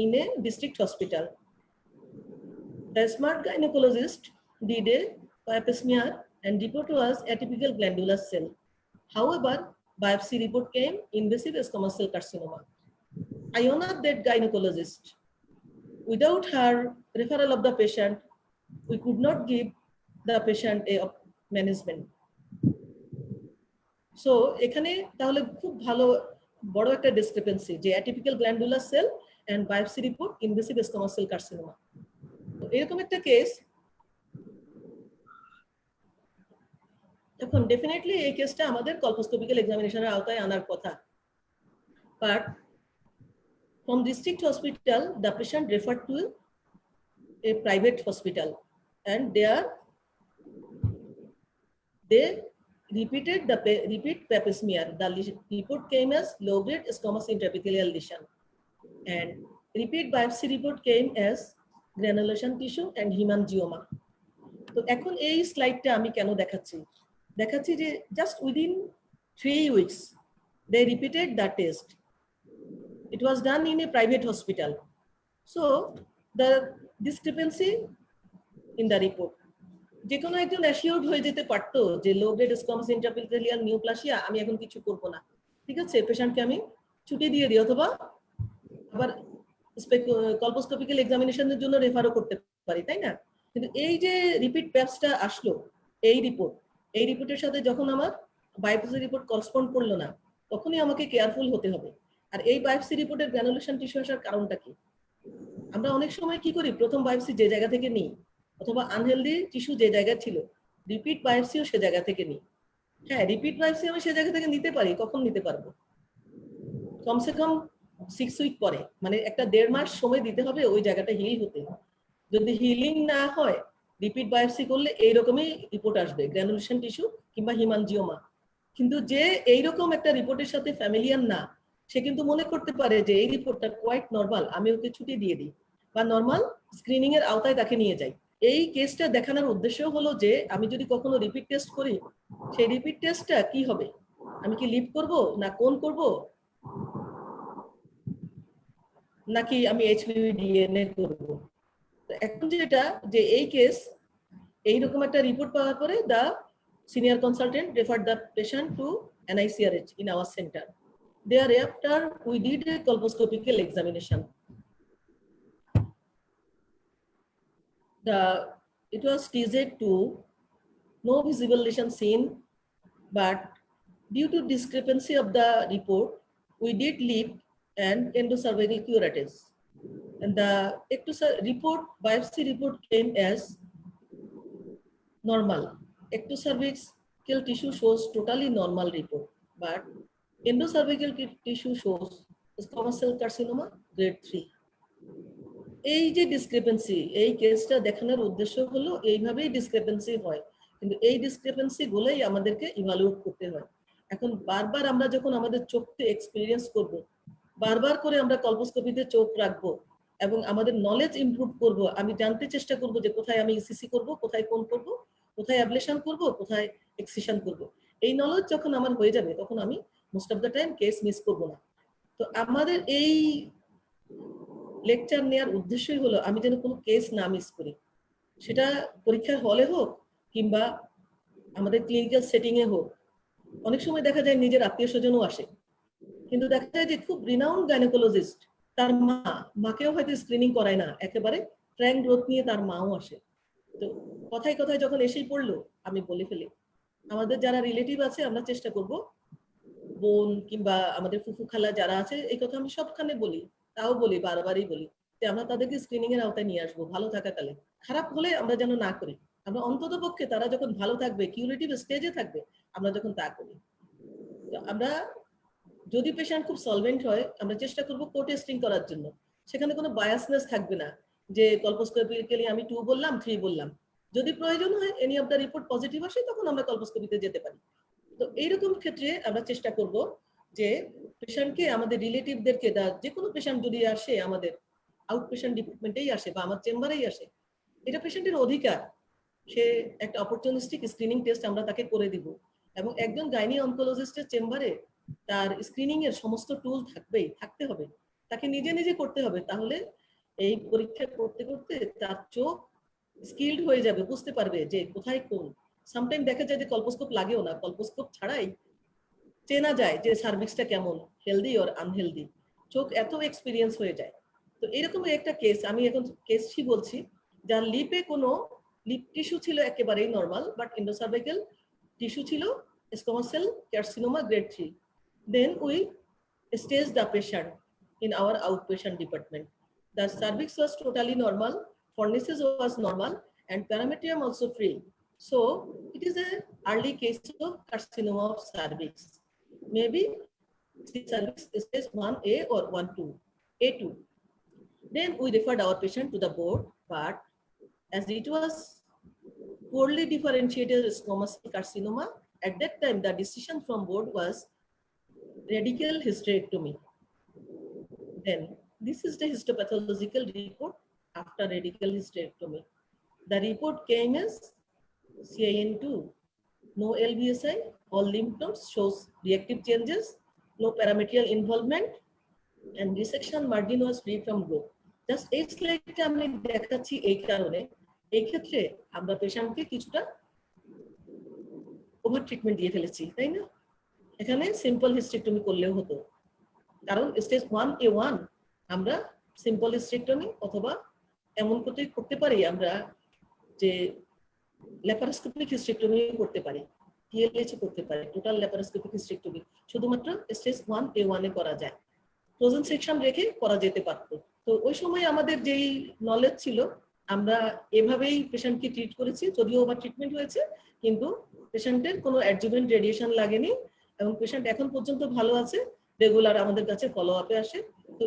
in a district hospital. The smart gynecologist did a pap smear and report was atypical glandular cell. However, biopsy report came invasive squamous cell carcinoma. I honor that gynecologist. Without her referral of the patient, we could not give the patient a management. So এখানে তাহলে খুব ভালো বড় একটা discrepancy যে atypical glandular cell and biopsy report invasive squamous cell carcinoma. তো এরকম একটা কেস, এখন ডেফিনেটলি এই কেসটা আমাদের কলপোস্কোপিক্যাল এক্সামিনেশনের আওতায় আনার কথা, but from district hospital the patient referred to a private hospital and they repeated the repeat pap smear. The report came as low grade squamous intraepithelial lesion and repeat biopsy report came as granulation tissue and hemangioma. তো এখন এই স্লাইডটা আমি কেন দেখাচ্ছি যে just within 3 weeks they repeated the test. It was done in a private hospital. So the discrepancy in the report, যে কোনো একজন অ্যাসিওর্ড হয়ে যেতে পারতো যে লো গ্রেড স্কোমাস ইন্ট্রাপিথেলিয়াল নিউপ্লাসিয়া, আমি এখন কিছু করব না, ঠিক আছে, পেশেন্টকে আমি ছুটি দিয়ে দিই, অথবা আবার কলপোস্কোপিক্যাল এক্সামিনেশনের জন্য রেফারও করতে পারি, তাই না? কিন্তু এই যে রিপিট প্যাপসটা আসলো, এই রিপোর্টের সাথে যখন আমার বায়োপসি রিপোর্ট করসপন্ড করলো না, তখনই আমাকে কেয়ারফুল হতে হবে। আর এই বায়োপসি রিপোর্টের গ্রানুলেশন টিস্যু আসার কারণটা কি? আমরা অনেক সময় কি করি, প্রথম বায়োপসি যে জায়গা থেকে নিই অথবা আনহেলদি টিস্যু যে জায়গায় ছিল, রিপিট বায়োপসিও সে জায়গা থেকে নিই। হ্যাঁ, রিপিট বায়োপসি আমি সে জায়গা থেকে নিতে পারি, কখন নিতে পারবো? কমসে কম 6 উইক পরে, মানে একটা 1.5 মাস সময় দিতে হবে ওই জায়গাটা হিল হতে। যদি হিলিং না হয়, রিপিট বায়োপসি করলে এইরকমই রিপোর্ট আসবে, গ্রানুলেশন টিস্যু কিংবা হিমানজিওমা। কিন্তু যে এইরকম একটা রিপোর্টের সাথে ফ্যামিলিয়ার না, সে কিন্তু মনে করতে পারে যে এই রিপোর্টটা কোয়াইট নরমাল, আমি ওকে ছুটি দিয়ে দিই বা নরমাল স্ক্রিনিং এর আওতায় তাকে নিয়ে যাই। এই কেসটা দেখানোর উদ্দেশ্য হলো যে আমি যদি কখনো রিপিট টেস্ট করি, সেই রিপিট টেস্টটা কি হবে, আমি কি লিভ করব না কোন করব নাকি আমি এইচপিভি ডিএনএ করব? তো এখন যেটা যে এই কেস এইরকম একটা রিপোর্ট পাওয়ার পরে the senior consultant referred the patient to NICRH in our center. Thereafter we did a colposcopical examination. It was TZ2, no visible lesion seen, but due to discrepancy of the report, we did leave and endocervical curettage. And the biopsy report came as normal. Ectocervical tissue shows totally normal report, but endocervical tissue shows squamous cell carcinoma grade 3. এই যে discrepancy, এই কেসটা দেখানোর উদ্দেশ্য হলো এইভাবেই discrepancy হয়, কিন্তু এই ডিসক্রিপেন্সি গুলোই আমাদেরকে ইভালুয়েট করতে হয়। এখন বারবার আমরা যখন আমাদের চোখতে এক্সপিরিয়েন্স করব, বারবার করে আমরা কলপোস্কোপিতে চোখ রাখবো এবং আমাদের নলেজ ইমপ্রুভ করব। আমি জানতে চেষ্টা করব যে কোথায় আমি ইসিসি করব, কোথায় কোন করব, কোথায় অ্যাবলেশন করব, কোথায় এক্সিশন করব। এই নলেজ যখন আমার হয়ে যাবে তখন আমি most of the time case miss করব না। তো আমাদের এই লেকচার নেওয়ার উদ্দেশ্যই হলো আমি যেন কোনো কেস না মিস করি, সেটা পরীক্ষার হলে হোক কিংবা আমাদের ক্লিনিক্যাল সেটিং এ হোক। অনেক সময় দেখা যায় নিজের আত্মীয় স্বজনও আসে, কিন্তু দেখা যায় যে খুব রিনাউন্ড গাইনোকোলজিস্ট তার মাকেও হয়তো স্ক্রিনিং করায় না, একেবারে ফ্র্যাঙ্ক গ্রোথ নিয়ে তার মাও আসে। তো কথায় কথায় যখন এসেই পড়লো আমি বলে ফেলি, আমাদের যারা রিলেটিভ আছে আমরা চেষ্টা করব, বোন কিংবা আমাদের ফুফু খালা যারা আছে, এই কথা আমি সবখানে বলি, তাও বলি, বারবারই বলি যে আমরা তাদেরকে স্ক্রিনিং এর আওতায় নিয়ে আসবো ভালো থাকাকালে। খারাপ হলে আমরা যেন না করি, আমরা অন্তত পক্ষে তারা যখন ভালো থাকবে, কিউরেটিভ স্টেজে থাকবে, আমরা যখন তা করি। আমরা যদি পেশেন্ট খুব সলভেন্ট হয় আমরা চেষ্টা করব কো টেস্টিং করার জন্য, সেখানে কোনো বায়াসনেস থাকবে না যে কলপোস্কোপিক্যালি আমি 2 বললাম 3 বললাম। যদি প্রয়োজন হয় any of the report positive আসে তখন আমরা কলপোস্কোপিতে যেতে পারি। তো এইরকম ক্ষেত্রে আমরা চেষ্টা করব যে পেশেন্টকে, আমাদের রিলেটিভদেরকে, যে কোনো পেশেন্ট যদি আসে আমাদের আউট পেশেন্ট ডিপার্টমেন্টেই আসে বা আমার চেম্বারেই আসে, এটা পেশেন্টের অধিকার, সে একটা অপরচুনিস্টিক স্ক্রিনিং টেস্ট আমরা তাকে করে দিব। এবং একজন গাইনি অনকোলজিস্টের চেম্বারে তার স্ক্রিনিং এর সমস্ত টুল থাকতে হবে, তাকে নিজে নিজে করতে হবে। তাহলে এই পরীক্ষা করতে করতে তার চোখ স্কিলড হয়ে যাবে, বুঝতে পারবে যে কোথায় কোন। সামটাইম দেখা যায় যে কলপোস্কোপ লাগেও না, কলপোস্কোপ ছাড়াই চেনা যায় যে সার্ভিক্সটা কেমন, হেলদি অর আনহেলদি, চোখ এত এক্সপিরিয়েন্স হয়ে যায়। তো এরকম একটা কেস, আমি এখন কেসই বলছি, যার লিপে কোনো লিপ টিস্যু ছিল একেবারেই নর্মাল, বাট এন্ডোসার্ভাইকাল টিস্যু ছিল squamous cell carcinoma grade 3. Then we staged the patient in our outpatient department. The cervix was totally normal, fornices was normal, and parametrium also free. So it is an early case of carcinoma of cervix. Maybe the cervix is stage 1A or 1-2, A2. Then we referred our patient to the board, but as it was poorly differentiated squamous cell carcinoma, at that time the decision from board was radical hysterectomy. Then this is the histopathological report after radical hysterectomy. The report came as CIN2, no LVSI, all lymph nodes shows reactive changes, no parametrial involvement, and resection margin was free from growth. Just এই স্লাইডটা আমি দেখাচ্ছি এই কারণে, এই ক্ষেত্রে আমরা পেশেন্টকে কিছুটা ওভার ট্রিটমেন্ট দিয়ে ফেলেছি, তাই না? এখানে সিম্পল হিস্টেক্টমি করলেও হতো, কারণ স্টেজ 1A1 আমরা সিম্পল হিস্টেক্টমি অথবা এমন করতে পারি আমরা যে ল্যাপারোস্কোপিক হিস্টেক্টমি করতে পারি, টিএলএইচ করতে পারি, টোটাল ল্যাপারোস্কোপিক হিস্টেক্টমি শুধুমাত্র স্টেজ 1A1 এ করা যায়, ফ্রোজেন সেকশন রেখে করা যেতে পারতো। তো ওই সময় আমাদের যেই নলেজ ছিল আমরা এভাবেই পেশেন্টকে ট্রিট করেছি, যদিও ওভার ট্রিটমেন্ট হয়েছে কিন্তু পেশেন্টের কোনো অ্যাডজুভেন্ট রেডিয়েশন লাগেনি এবং পেশেন্ট এখন পর্যন্ত ভালো আছে, রেগুলার আমাদের কাছে ফলো আপে আসে। তো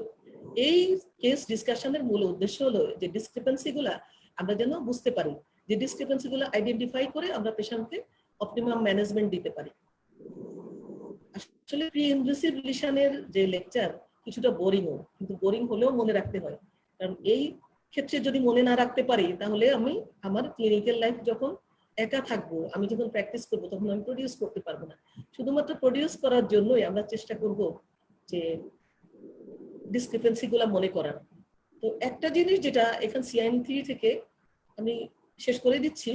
এই কেস ডিসকাশনের মূল উদ্দেশ্য হলো যে ডিসক্রিপেন্সি গুলা আমরা যেন বুঝতে পারি, যে ডিসক্রিপেন্সি গুলো আইডেন্টিফাই করে আমরা পেশেন্টকে অপটিমাম ম্যানেজমেন্ট দিতে পারি। আসলে প্রি ইনভেসিভ লিশনের যে লেকচার কিছুটা বোরিংও, কিন্তু বোরিং হলেও মনে রাখতে হয়, কারণ এই ক্ষেত্রে যদি মনে না রাখতে পারি তাহলে আমি আমার ক্লিনিক্যাল লাইফ যখন একা থাকবো, আমি যখন প্র্যাকটিস করবো তখন আমি প্রডিউস করতে পারবো না। শুধুমাত্র প্রডিউস করার জন্যই আমরা চেষ্টা করব যে ডিসক্রিপেন্সি গুলা মনে করার। তো একটা জিনিস যেটা এখান CIN3 থেকে আমি শেষ করে দিচ্ছি,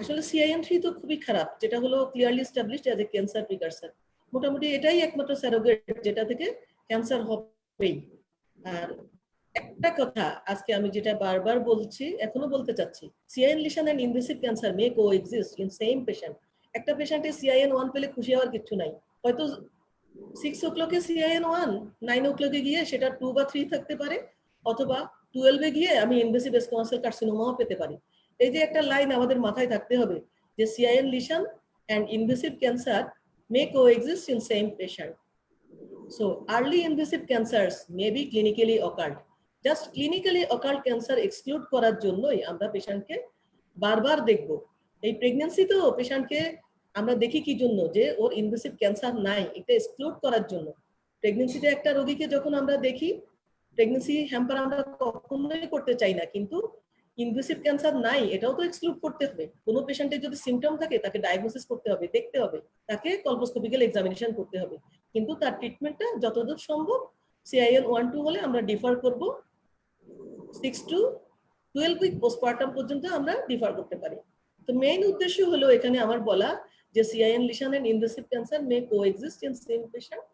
আসলে CIN3 তো খুবই খারাপ, যেটা হলো clearly established as a cancer precursor. মোটামুটি এটাই একমাত্র স্যারোগেট যেটা থেকে ক্যান্সার হবেই। আর একটা কথা আজকে আমি যেটা বারবার বলছি, এখনো বলতে চাচ্ছি, CIN lesion and invasive cancer may coexist in same patient. একটা পেশেন্টে CIN1 পেলে খুশি হওয়ার কিছু নাই, হয়তো 6 o'clock CIN1, 9 o'clock গিয়ে সেটা 2 বা 3 থাকতে পারে, অথবা 12 গিয়ে আমি ইনভেসিভ স্কোয়ামাস সেল কার্সিনোমাও পেতে পারি। এই যে একটা লাইন আমাদের মাথায় থাকতে হবে যে CIN lesion and invasive cancer may coexist in same patient. So early invasive cancers may be clinically occult. Just clinically occult cancer exclude করার জন্যই আমরা পেশেন্টকে বারবার দেখব। এই প্রেগন্যান্সি তো পেশেন্টকে আমরা দেখি কি জন্য, যে ওর ইনভেসিভ ক্যান্সার নাই, এটা এক্সক্লুড করার জন্য। প্রেগন্যান্সিতে একটা রোগীকে যখন আমরা দেখি, প্রেগন্যান্সি হ্যাম্পার আমরা কখনোই করতে চাই না, কিন্তু ইনভেসিভ ক্যান্সার নাই এটাও তো এক্সক্লুড করতে হবে। কোনো পেশেন্টের যদি সিমটম থাকে তাকে ডায়াগনোসিস করতে হবে, দেখতে হবে, তাকে কলপোস্কোপিক্যাল এক্সামিনেশন করতে হবে, কিন্তু তার ট্রিটমেন্টটা যতদূর সম্ভব CIN1-2 হলে আমরা ডিফার করব, 6 to 12 উইক পোস্টপার্টাম পর্যন্ত আমরা ডিফার করতে পারি। তো মেইন উদ্দেশ্য হলো এখানে আমার বলা যে CIN lesion and invasive cancer may coexist in same patient,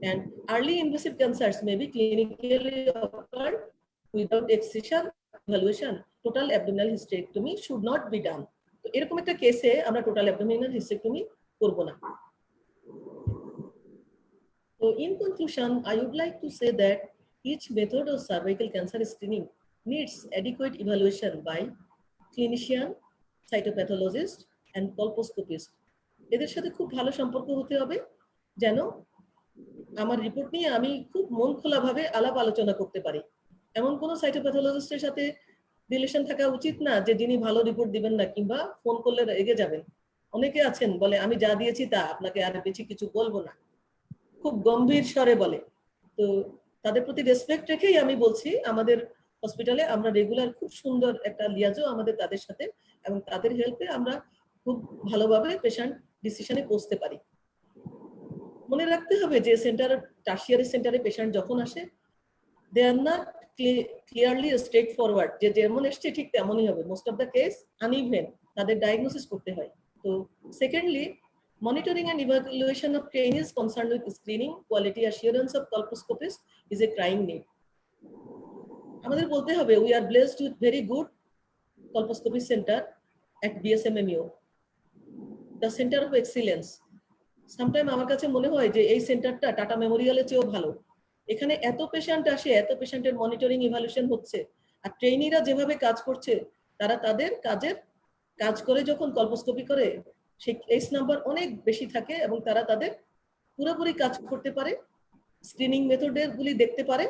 and early invasive cancers may be clinically occurred without excision evaluation. Total abdominal hysterectomy should not be done. তো এরকম একটা কেসে আমরা টোটাল অ্যাবডোমিনাল হিস্টেরেক্টমি করব না। So in conclusion, I would like to say that each method of cervical cancer screening needs adequate evaluation by clinician, cytopathologist and colposcopist. এদের সাথে খুব ভালো সম্পর্ক হতে হবে যেন আমার রিপোর্ট নিয়ে আমি খুব মন খোলাভাবে আলাপ আলোচনা করতে পারি। এমন কোনো সাইটোপ্যাথোলজিস্টের সাথে রিলেশন থাকা উচিত না যে যিনি ভালো রিপোর্ট দিবেন না, কিংবা ফোন করলে রেগে যাবেন। অনেকে আছেন বলে আমি যা দিয়েছি তা, আপনাকে আর বেশি কিছু বলবো না, খুব গম্ভীর স্বরে বলে। তো তাদের প্রতি রেসপেক্ট রেখেই আমি বলছি, আমাদের হসপিটালে আমরা রেগুলার খুব সুন্দর একটা লিয়াজও আমাদের তাদের সাথে, এবং তাদের হেল্পে আমরা খুব ভালোভাবে পেশেন্ট ডিসিশনে পৌঁছতে পারি। মনে রাখতে হবে যে সেন্টার, টার্সিয়ারি সেন্টারে পেশেন্ট যখন আসে, they are not clearly straightforward যে যেমন এসছে ঠিক তেমনই হবে। Most of the case uneven, তাদের ডায়াগনোসিস করতে হয়। তো সেকেন্ডলি, monitoring and evaluation of trainees concerned with screening, quality assurance of colposcopists is a crying need. আমাদের বলতে হবে we are blessed with very good colposcopy center at BSMMU, the center of excellence. Sometime আমার কাছে মনে হয় যে এই সেন্টারটা টাটা মেমোরিয়ালের চেয়েও ভালো। এখানে এত পেশেন্ট আসে, এত পেশেন্টের মনিটরিং ইভালুয়েশন হচ্ছে, আর ট্রেনিরা যেভাবে কাজ করছে, তারা তাদের কাজ করে যখন কলপোস্কোপি করে সেই কেস নাম্বার অনেক বেশি থাকে, এবং তারা তাদের পুরোপুরি কাজ করতে পারে, স্ক্রিনিং মেথডের গুলি দেখতে পারে,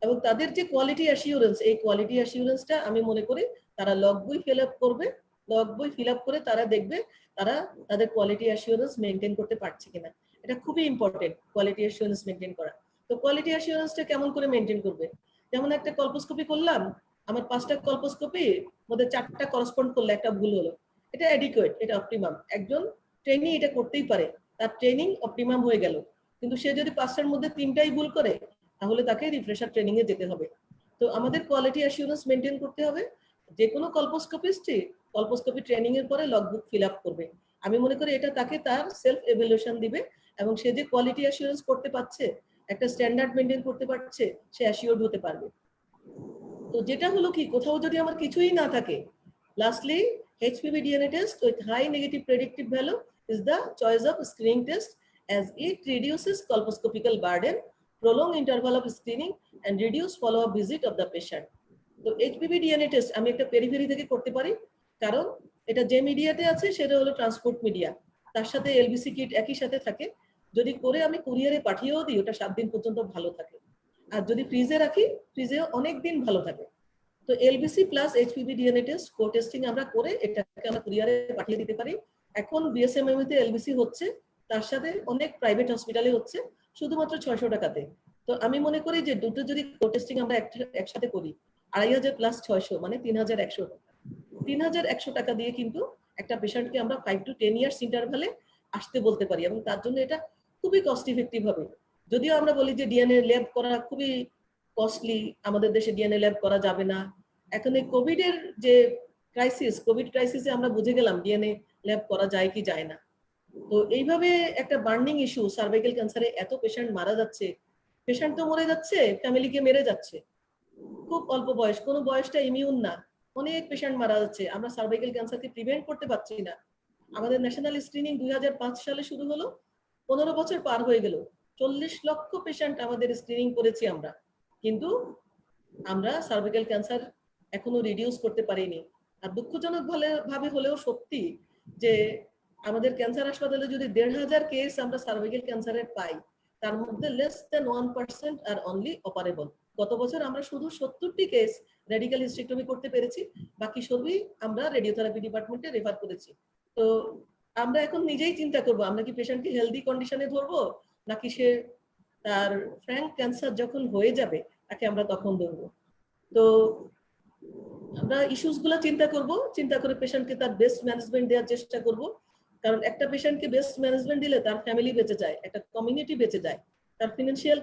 এবং তাদের যে কোয়ালিটি অ্যাসিউরেন্স, এই কোয়ালিটি অ্যাসিউরেন্সটা আমি মনে করি তারা লগ বই ফিল আপ করবে, লগ বই ফিল আপ করে তারা দেখবে তারা তাদের কোয়ালিটি অ্যাসিউরেন্স মেনটেন করতে পারছে কিনা। এটা খুবই ইম্পর্টেন্ট, কোয়ালিটি অ্যাসিউরেন্স মেনটেন করা। তো কোয়ালিটি অ্যাসিউরেন্সটা কেমন করে মেনটেন করবে? যেমন একটা কলপোস্কোপি করলাম, আমার 5টা কলপোস্কোপি মধ্যে 4টা করসপন্ড করলে একটা ভুল হলো, এটা অ্যাডিকুয়েট, এটা অপটিমাম। একজন ট্রেনি এটা করতেই পারে, তার ট্রেনিং অপটিমাম হয়ে গেল। কিন্তু সে যদি 5টার মধ্যে 3টাই ভুল করে, তাহলে তাকে রিফ্রেশার ট্রেনিং এ যেতে হবে। তো আমাদের কোয়ালিটি অ্যাসিউরেন্স মেনটেন করতে হবে। যে কোনো কলপোস্কোপিস্টই কলপোস্কোপি ট্রেনিং এর পরে লগবুক ফিল আপ করবে। আমি মনে করি এটা তাকে তার সেলফ এভালুয়েশন দিবে, এবং সে যে কোয়ালিটি অ্যাসিউরেন্স করতে পারছে, একটা স্ট্যান্ডার্ড মেনটেন করতে পারছে, সে অ্যাসিওর্ড হতে পারবে। তো যেটা হলো কি, কোথাও যদি আমার কিছুই না থাকে, lastly HPV DNA test with high negative predictive value is the choice of screening test, as it reduces colposcopical burden, prolong interval of screening and reduce follow-up visit of the patient. তো HPV DNA test আমি একটা periphery থেকে করতে পারি, কারণ এটা যে মিডিয়াতে আছে সেটা হলো ট্রান্সপোর্ট মিডিয়া, তার সাথে LBC কিট একই সাথে থাকে। যদি করে আমি কুরিয়ারে পাঠিয়েও দিই, ওটা 7 দিন পর্যন্ত ভালো থাকে। আর যদি ফ্রিজে রাখি, ফ্রিজেও অনেক দিন ভালো থাকে। তো LBC plus HPV DNA test co testing আমরা করে এটাকে আমরা কুরিয়ারে পাঠিয়ে দিতে পারি। এখন BSMMU তে LBC হচ্ছে, তার সাথে অনেক প্রাইভেট হসপিটালে হচ্ছে, শুধুমাত্র 600 টাকাতে। তো আমি মনে করি যে দুটো যদি কো টেস্টিং আমরা একসাথে করি, 2500 প্লাস 600 মানে 3100 টাকা। 3100 টাকা দিয়ে কিন্তু একটা পেশেন্টকে আমরা 5 to 10 ইয়ার্স ইন্টারভালে আসতে বলতে পারি, এবং তার জন্য এটা খুবই কস্ট ইফেক্টিভ হবে। যদিও আমরা বলি যে ডিএনএ ল্যাব করা খুবই কস্টলি, আমাদের দেশে ডিএনএ ল্যাব করা যাবে না। এখন এই কোভিডের যে কোভিড ক্রাইসিসে আমরা বুঝে গেলাম ডিএনএ ল্যাব করা যায় কি যায় না। তো এইভাবে একটা বার্নিং ইস্যু, সার্ভাইকাল ক্যান্সারে এত পেশেন্ট মারা যাচ্ছে, পেশেন্ট তো মরে যাচ্ছে, ফ্যামিলিকে মেরে যাচ্ছে। খুব অল্প বয়স, কোনো বয়সটা ইমিউন না, অনেক পেশেন্ট মারা যাচ্ছে। আমরা সার্ভাইকাল ক্যান্সারকে প্রিভেন্ট করতে পারছি না। আমাদের ন্যাশনাল স্ক্রিনিং 2005 সালে শুরু হলো, 15 বছর পার হয়ে গেল, 40 লক্ষ পেশেন্ট আমাদের স্ক্রিনিং করেছি আমরা, কিন্তু আমরা সার্ভাইকাল ক্যান্সার এখনো রিডিউস করতে পারিনি। আর দুঃখজনক ভাবে হলেও সত্যি যে আমাদের ক্যান্সার হাসপাতালে যদি 1,500 কেস আমরা সার্ভাইকাল ক্যান্সারের পাই, তার মধ্যে less than 1% আর অনলি অপারেবল। গত বছর আমরা শুধু 70টি কেস রেডিক্যাল হিস্টেক্টমি করতে পেরেছি, বাকি সবই আমরা রেডিওথেরাপি ডিপার্টমেন্টে রেফার করেছি। তো আমরা এখন নিজেই চিন্তা করবো, আমরা কি পেশেন্টকে হেলদি কন্ডিশনে ধরবো, নাকি সে তার ফ্র্যাঙ্ক ক্যান্সার যখন হয়ে যাবে তাকে আমরা তখন ধরবো। তো আমরা ইস্যুস গুলো চিন্তা করব, চিন্তা করে পেশেন্টকে তার বেস্ট ম্যানেজমেন্ট দেওয়ার চেষ্টা করব। কারণ একটা পেশেন্টকে বেস্ট ম্যানেজমেন্ট দিলে তার ফ্যামিলি বেঁচে যায়, একটা কমিউনিটি বেঁচে যায়, তার ফিনান্সিয়াল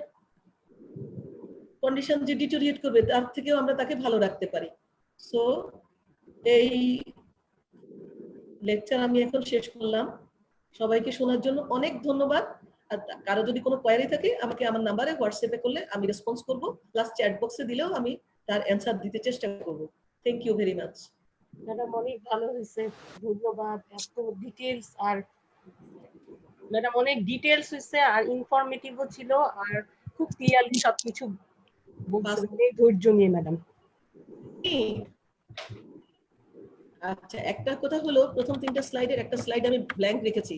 কন্ডিশন যে ডিটোরিয়েট করবে তার থেকেও আমরা তাকে ভালো রাখতে পারি। সো এই লেকচার আমি এখন শেষ করলাম। সবাইকে শোনার জন্য অনেক ধন্যবাদ। আর কারো যদি কোনো কোয়ারি থাকে আমাকে আমার নাম্বারে হোয়াটসঅ্যাপে করলে আমি রেসপন্স করব, প্লাস চ্যাট বক্সে দিলেও আমি তার অ্যান্সার দিতে চেষ্টা করব। Thank you very much. Madam অনেক ভালো হয়েছে, ধন্যবাদ। এত ডিটেলস, আর ম্যাডাম অনেক ডিটেলস হয়েছে আর ইনফরমেটিভও ছিল, আর খুব ক্লিয়ারলি সবকিছু বলছেন, অনেক ধৈর্য নিয়ে ম্যাডাম। আচ্ছা, একটা কথা হলো, প্রথম 3টা স্লাইডের একটা স্লাইড আমি ব্ল্যাঙ্ক রেখেছি।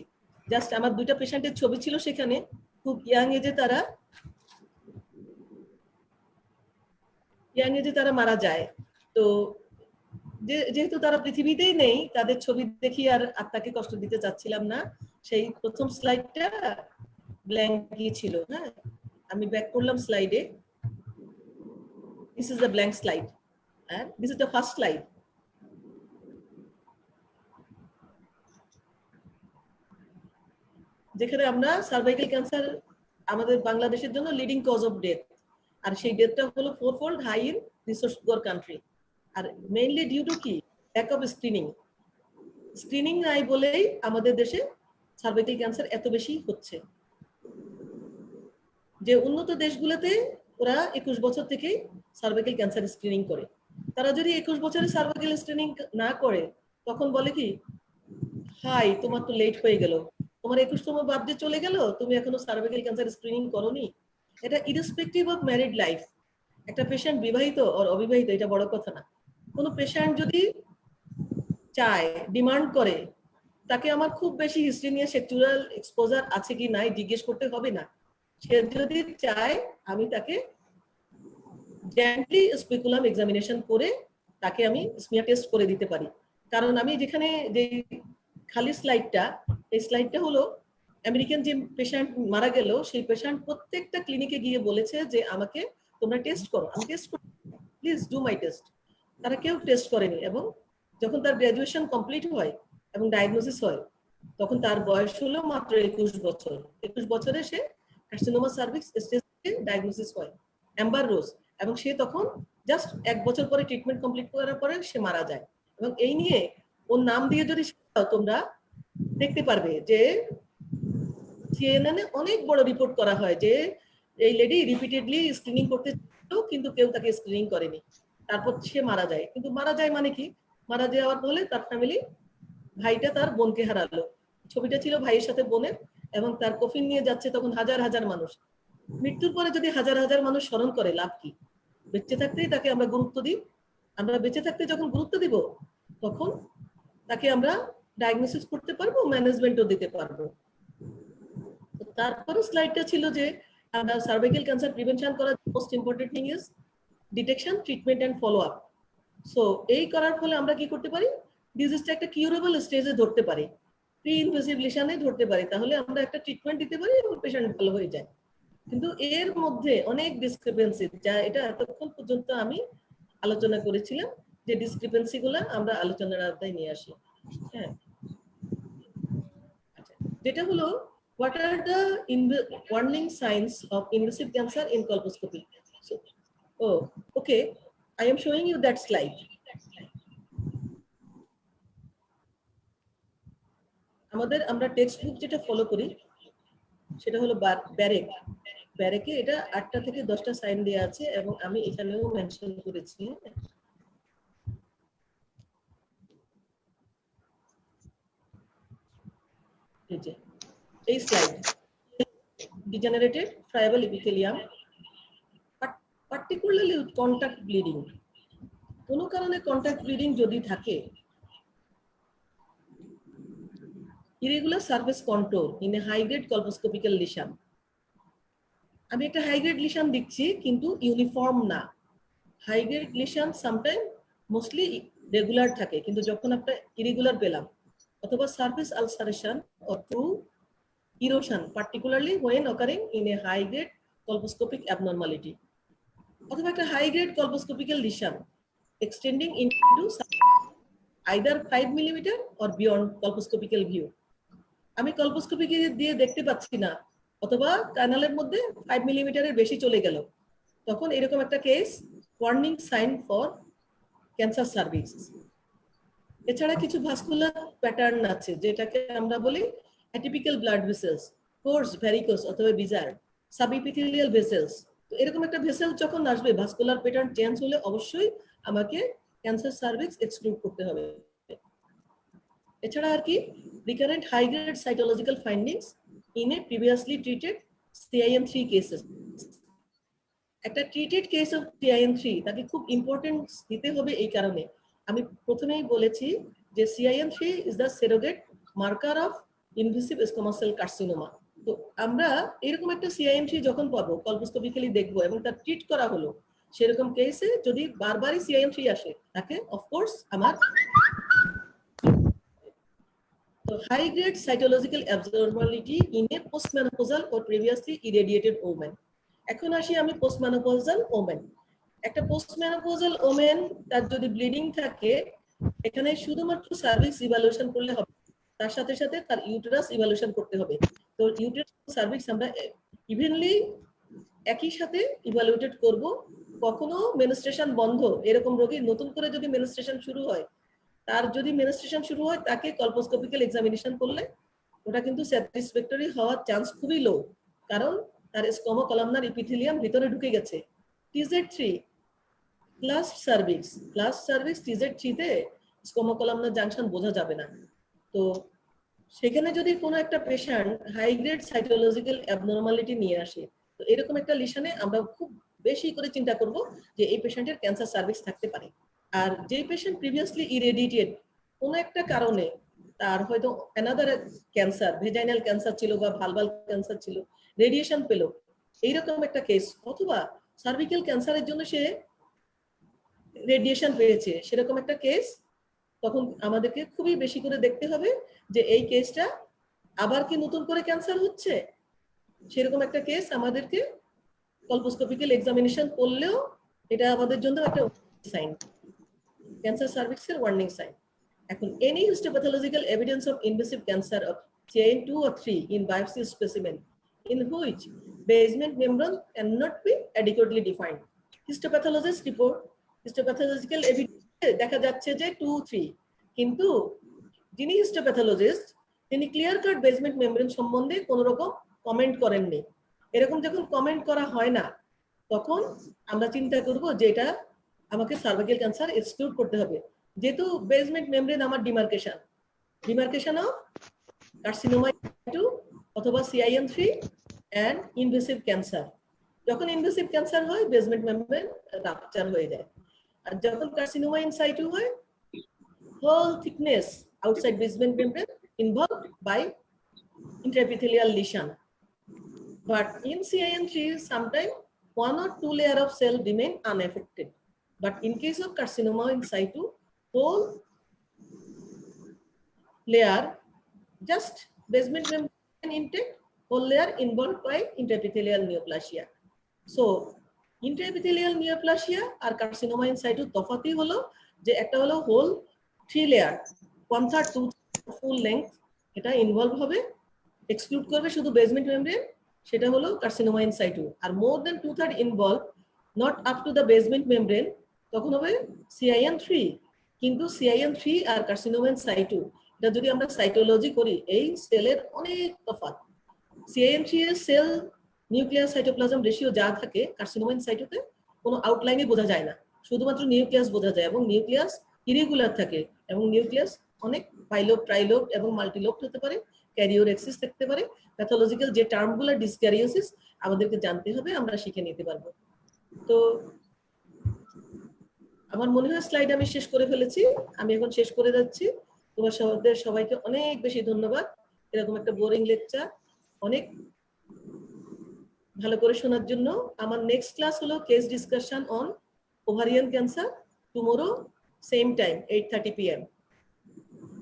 জাস্ট আমার 2টা পেশেন্টের ছবি ছিল সেখানে, খুব ইয়াং এজে তারা মারা যায়। তো যেহেতু তারা পৃথিবীতেই নেই, তাদের ছবি দেখি আর আত্মাকে কষ্ট দিতে চাচ্ছিলাম না, সেই প্রথম স্লাইডটা ব্ল্যাঙ্কই ছিল। হ্যাঁ, আমি ব্যাক করলাম স্লাইডে। This is the blank slide and this is the first slide. যেখানে আমরা সার্ভাইকাল ক্যান্সার আমাদের বাংলাদেশের জন্য লিডিং কজ অফ ডেথ, আর সেই ডেথটা হলো 4-fold high in resource poor country. আর মেইনলি ডিউ টু কি, ল্যাক অফ স্ক্রিনিং নাই বলেই আমাদের দেশে সার্ভাইকাল ক্যান্সার এত বেশি হচ্ছে। যে উন্নত দেশগুলোতে ওরা 21 বছর থেকেই সার্ভাইকাল ক্যান্সার স্ক্রিনিং করে। তারা যদি 21 বছরে সার্ভাইকাল স্ক্রিনিং না করে, তখন বলে কি, হাই তোমার তো লেট হয়ে গেল, তোমার 21তম বার্থডে চলে গেল, তুমি এখনো সার্ভাইকাল ক্যান্সার স্ক্রিনিং করোনি। এটা ইররেসপেক্টিভ অফ ম্যারিড লাইফ। একটা পেশেন্ট বিবাহিত আর অবিবাহিত এটা বড় কথা না। কোনো পেশেন্ট যদি চায়, ডিমান্ড করে, তাকে আমার খুব বেশি হিস্ট্রি নিয়ে সেক্সুয়াল এক্সপোজার আছে কি নাই জিজ্ঞেস করতে হবে না। সে যদি চায়, আমি তাকে জেন্টলি স্পেকুলাম এক্সামিনেশন করে তাকে আমি স্মিয়ার টেস্ট করে দিতে পারি। কারণ আমি যেখানে যে খালি স্লাইডটা, এই স্লাইডটা হলো আমেরিকান যে পেশেন্ট মারা গেল, সেই পেশেন্ট প্রত্যেকটা ক্লিনিকে গিয়ে বলেছে যে আমাকে তোমরা টেস্ট করো, আমি টেস্ট করি, প্লিজ ডু মাই টেস্ট। তারা কেউ টেস্ট করেনি, এবং যখন তার গ্রাজুয়েশন কমপ্লিট হয় এবং ডায়াগনোসিস হয়, তখন তার বয়স হলো মাত্র 21 বছর। 21 বছরে সে কার্সিনোমা সার্ভিক্স স্টেজে ডায়াগনোসিস হয়, অ্যাম্বার রোজ, এবং সে তখন জাস্ট 1 বছর পরে ট্রিটমেন্ট কমপ্লিট করার পরে সে মারা যায়। এবং এই নিয়ে ওর নাম দিয়ে যদি তোমরা দেখতে পারবে যে সিএনএনে অনেক বড় রিপোর্ট করা হয় যে এই লেডি রিপিটেডলি স্ক্রিনিং করতে ছিল, কিন্তু কেউ তাকে স্ক্রিনিং করেনি, তারপর সে মারা যায়। কিন্তু মারা যায় মানে কি, মারা যাওয়ার ফলে তার ফ্যামিলি, ভাইটা তার বোনকে হারালো। ছবিটা ছিল ভাইয়ের সাথে বোনের, এবং তার কফিন নিয়ে যাচ্ছে তখন হাজার হাজার মানুষ। মৃত্যুর পরে যদি হাজার হাজার মানুষ স্মরণ করে, লাভ কি? বেঁচে থাকতেই তাকে আমরা গুরুত্ব দিই। আমরা বেঁচে থাকতে যখন গুরুত্ব দিব, তখন তাকে আমরা ডায়াগনোসিস করতে পারবো, ম্যানেজমেন্টও দিতে পারবো। তারপরে স্লাইডটা ছিল যে আমরা সার্ভাইকাল ক্যান্সার প্রিভেনশন করার most important thing is detection, treatment and follow up. So এই করার ফলে আমরা কি করতে পারি, ডিজিজটা একটা কিউরেবল স্টেজে ধরতে পারি, প্রি ইনভেসিভ লিশনে ধরতে পারি, তাহলে আমরা একটা ট্রিটমেন্ট দিতে পারি এবং পেশেন্ট ভালো হয়ে যায়। কিন্তু এর মধ্যে অনেক ডিসক্রিপেন্সি, যা এটা এতক্ষণ পর্যন্ত আমি আলোচনা করেছিলাম, যে ডিসক্রিপেন্সি গুলা আমরা আলোচনার আওতায় নিয়ে আসি। হ্যাঁ, যেটা হলো what are the warning signs of invasive cancer in colposcopy. So, oh, okay, I am showing you that slide. আমরা টেক্সট বুক যেটা ফলো করি সেটা হলো ব্যারেকে এটা 8টা থেকে 10টা সাইন দেয়া আছে এবং আমি এখানেও মেনশন করেছি। এই slide degenerated friable epithelium particularly with contact bleeding, কোনো কারণে কন্টাক্ট ব্লিডিং যদি থাকে, irregular surface contour in a high grade colposcopical lesion, আমি একটা হাই গ্রেড লিশন দিচ্ছি কিন্তু ইউনিফর্ম না। High grade lesion sometime mostly regular থাকে, কিন্তু যখন একটা ইরেগুলার পেলাম অথবা surface ulceration or true erosion particularly when occurring in a high grade colposcopic abnormality, অথবা একটা high grade colposcopical lesion extending into either 5 mm or beyond colposcopical view, আমি colposcopy দিয়ে দেখতে পাচ্ছি না অথবা কানালের মধ্যে 5 মিলিমিটারের বেশি চলে গেল, তখন এরকম একটা case warning sign for cancer cervix. এছাড়া কিছু ভাস্কুলার প্যাটার্ন আছে যেটাকে আমরা বলি atypical blood vessels, coarse, varicose অথবা বিজার, সাবইপিথেলিয়াল ভেসেলস। তো এরকম একটা ভেসেল যখন আসবে ভাস্কুলার প্যাটার্ন চেঞ্জ হলে অবশ্যই আমাকে ক্যান্সার সার্ভিক্স এক্সক্লুড করতে হবে। এছাড়া আর কি recurrent high grade cytological findings in a previously treated CIN3 cases. একটা ট্রিটেড কেস অফ CIN3 তাকে খুব ইম্পর্টেন্স দিতে হবে। এই কারণে আমি প্রথমেই বলেছি যে CIN3 is the surrogate marker of invasive squamous cell carcinoma. তো আমরা এরকম একটা CIN3 যখন পাবো কলপোস্কোপিক্যালি দেখবো এবং তার ট্রিট করা হলো, সেরকম কেসে যদি বারবারই CIN3 আসে তাকে অফকোর্স আমার high grade cytological abnormality in a postmenopausal or previously irradiated woman. এখন আসি আমি postmenopausal woman। একটা postmenopausal woman তার যদি ব্লিডিং থাকে, এখানে শুধুমাত্র সার্ভিক্স ইভালুয়েশন করলে হবে, তার সাথে সাথে তার ইউটেরাস ইভালুয়েশন করতে হবে। তো ইউটেরাস সার্ভিক্স আমরা ইভেনলি একই সাথে ইভালুয়েটেড করব। কখনো মেনস্ট্রেশন বন্ধ এরকম রোগীর নতুন করে যদি মেনস্ট্রেশন শুরু হয়, তার যদি মেনস্ট্রেশন শুরু হয় তাকে কলপোস্কোপিক্যাল এক্সামিনেশন করলে ওটা কিন্তু স্যাটিসফ্যাক্টরি হওয়ার চান্স খুবই লো, কারণ তার স্কোমা কলামনার ইপিথেলিয়াম ভিতরে ঢুকে গেছে। TZ3 প্লাস সার্ভিক্স TZ3 তে স্কোমা কলামনার জাংশন বোঝা যাবে না। তো সেখানে যদি কোনো একটা patient high grade cytological abnormality নিয়ে আসে, তো এরকম একটা লিশনে আমরা খুব বেশি করে চিন্তা করব যে এই পেশেন্টের ক্যান্সার সার্ভিক্স থাকতে পারে। আর যে পেশেন্ট প্রিভিয়াসলি ইরেডিয়েটেড কোনো একটা কারণে, তার হয়তো অ্যানাদার ক্যান্সার, ভেজাইনাল ক্যান্সার ছিল বা ভালভাল ক্যান্সার ছিল, রেডিয়েশন পেল, এইরকম একটা কেস, অথবা সার্ভিক্যাল ক্যান্সারের জন্য সে রেডিয়েশন পেয়েছে, সেরকম একটা কেস, তখন আমাদেরকে খুবই বেশি করে দেখতে হবে যে এই কেসটা আবার কি নতুন করে ক্যান্সার হচ্ছে। সেরকম একটা কেস আমাদেরকে কলপোস্কোপিক্যাল এক্সামিনেশন করলেও এটা আমাদের জন্য একটা সাইন, ক্যান্সার সার্ভিক্সের ওয়ার্নিং সাইন। এখন any histopathological evidence of invasive cancer of CIN2 or 3 in biopsy specimen in which basement membrane cannot be adequately defined. Histopathologist report histopathological evidence দেখা যাচ্ছে যে 2, 3, কিন্তু যিনি হিস্টোপ্যাথোলজিস্ট তিনি ক্লিয়ার কাট বেসমেন্ট মেমব্রেন সম্বন্ধে কোনো রকম কমেন্ট করেননি। এরকম যখন কমেন্ট করা হয় না, তখন আমরা চিন্তা করব যে এটা আমাকে সার্ভাইকাল ক্যান্সার এক্সক্লুড করতে হবে, যেহেতু বেসমেন্ট মেমব্রেন আমার ডিমার্কেশন অফ কার্সিনোমা টু অথবা CIN3 এন্ড ইনভেসিভ ক্যান্সার। যখন ইনভেসিভ ক্যান্সার হয় বেসমেন্ট মেমব্রেন রাপচার হয়ে যায়, আর যখন কার্সিনোমা ইন সাইটু হয় whole thickness outside basement membrane involved by intraepithelial lesion. But in CIN3 sometimes 1 or 2 layer of cell remain unaffected. But in case of carcinoma in situ, whole layer, just basement membrane intact, whole layer involved by intraepithelial neoplasia. So intraepithelial neoplasia আর carcinoma in situ তফাৎই হলো যে একটা হলো whole 3 layer, 1/3 to full length এটা involve হবে, exclude করবে শুধু বেসমেন্ট মেমব্রেন, সেটা হলো কার্সিনোমা ইন সাইটু। আর more than 2/3 involve not up to the basement membrane, তখন হবে CIN3। কিন্তু CIN3 আর কার্সিনোমা ইন সাইটু, এটা যদি আমরা সাইটোলজি করি, এই সেলের অনেক তফাৎ। CIN3 এর সেল নিউক্লিয়াস সাইটোপ্লাজম রেশিও যা থাকে, কার্সিনোমা ইন সাইটুতে কোনো আউটলাইনে বোঝা যায় না, শুধুমাত্র নিউক্লিয়াস বোঝা যায়, এবং নিউক্লিয়াস ইরেগুলার থাকে, এবং নিউক্লিয়াস অনেক বাইলোব, ট্রাইলোব এবং মাল্টিলোব হতে পারে, ক্যারিওরেক্সিস থাকতে পারে। প্যাথোলজিক্যাল যে টার্মগুলো ডিসক্যারিওসিস আমাদেরকে জানতে হবে, আমরা শিখে নিতে পারবো। তো আমার মনে হয় স্লাইড আমি শেষ করে ফেলেছি, আমি এখন শেষ করে যাচ্ছি। তোমাদের সবাইকে অনেক বেশি ধন্যবাদ এরকম একটা বোরিং লেকচার অনেক ভালো করে শোনার জন্য। আমার নেক্সট ক্লাস হলো case discussion on ovarian cancer, tomorrow same time 8:30 PM.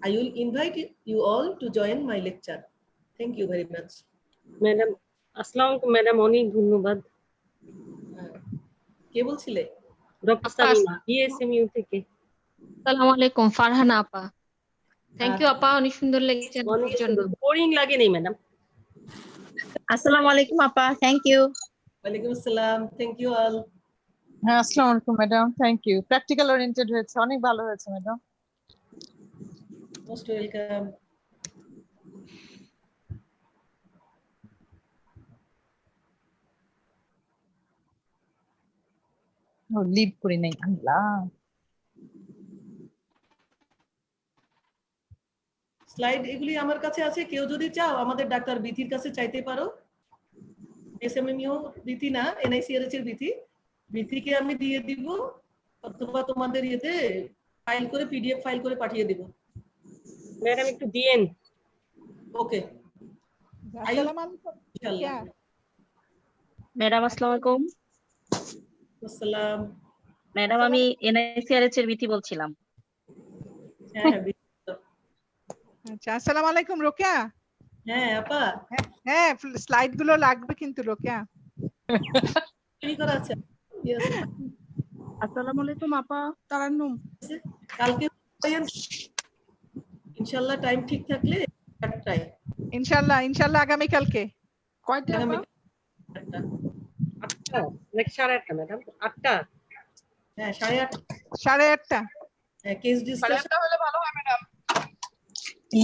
I will invite you all to join my lecture. Thank you very much. Madam আসসালামু আলাইকুম ম্যাডাম, অনেক ধন্যবাদ। কে বলছিলে? ডক্টর সামিমা, ESMU থেকে। আসসালামু আলাইকুম, ফারহানা আপা। থ্যাংক ইউ আপা, অনেক সুন্দর লেগেছে অনেক জন্য। সুন্দর, বোরিং লাগে নেই ম্যাডাম। আসসালামু আলাইকুম আপা, থ্যাংক ইউ। ওয়ালাইকুম আসসালাম, থ্যাংক ইউ অল। হ্যাঁ, আসসালামু আলাইকুম madam, thank you. Practical oriented হয়েছে, অনেক ভালো হয়েছে ম্যাডাম। Most welcome. লিভ করি নাই, আল্লাহ। স্লাইড এগুলি আমার কাছে আছে, কেউ যদি চাও আমাদের ডাক্তার বিথির কাছে চাইতে পারো। SMMU বিথি না, NICRH এর বিথি, বিথিকে আমি দিয়ে দিব, অথবা তোমাদের ইয়েতে ফাইল করে PDF ফাইল করে পাঠিয়ে দিব। ম্যাডাম একটু দিয়েন। ওকে, ইনশাআল্লাহ। ম্যাডাম আসসালামু আলাইকুম। আসসালাম। ম্যাডাম আমি NICRH এর বিথি বলছিলাম। হ্যাঁ বিথি। আচ্ছা, আসসালামু আলাইকুম রোকেয়া। হ্যাঁ আপা, হ্যাঁ, স্লাইড গুলো লাগবে কিন্তু রোকেয়া। কি করা আছে? Yes, আসসালামু আলাইকুম আপা। তারান্নুম, কালকে ইনশাআল্লাহ টাইম ঠিক থাকলে ট্রাই। ইনশাআল্লাহ আগামী কালকে কয়টা? আগামী আপা? 8টা। 8টা নাকি 8:30 ম্যাডাম? 8টা। হ্যাঁ 8:30। 8:30। হ্যাঁ, কেস ডিসকাশন হলে ভালো হয় ম্যাডাম।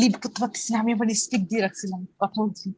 লিভ করতে পারতেছি না, আমি আবার স্টিক দিয়ে রাখছিলাম, কথা বলছি।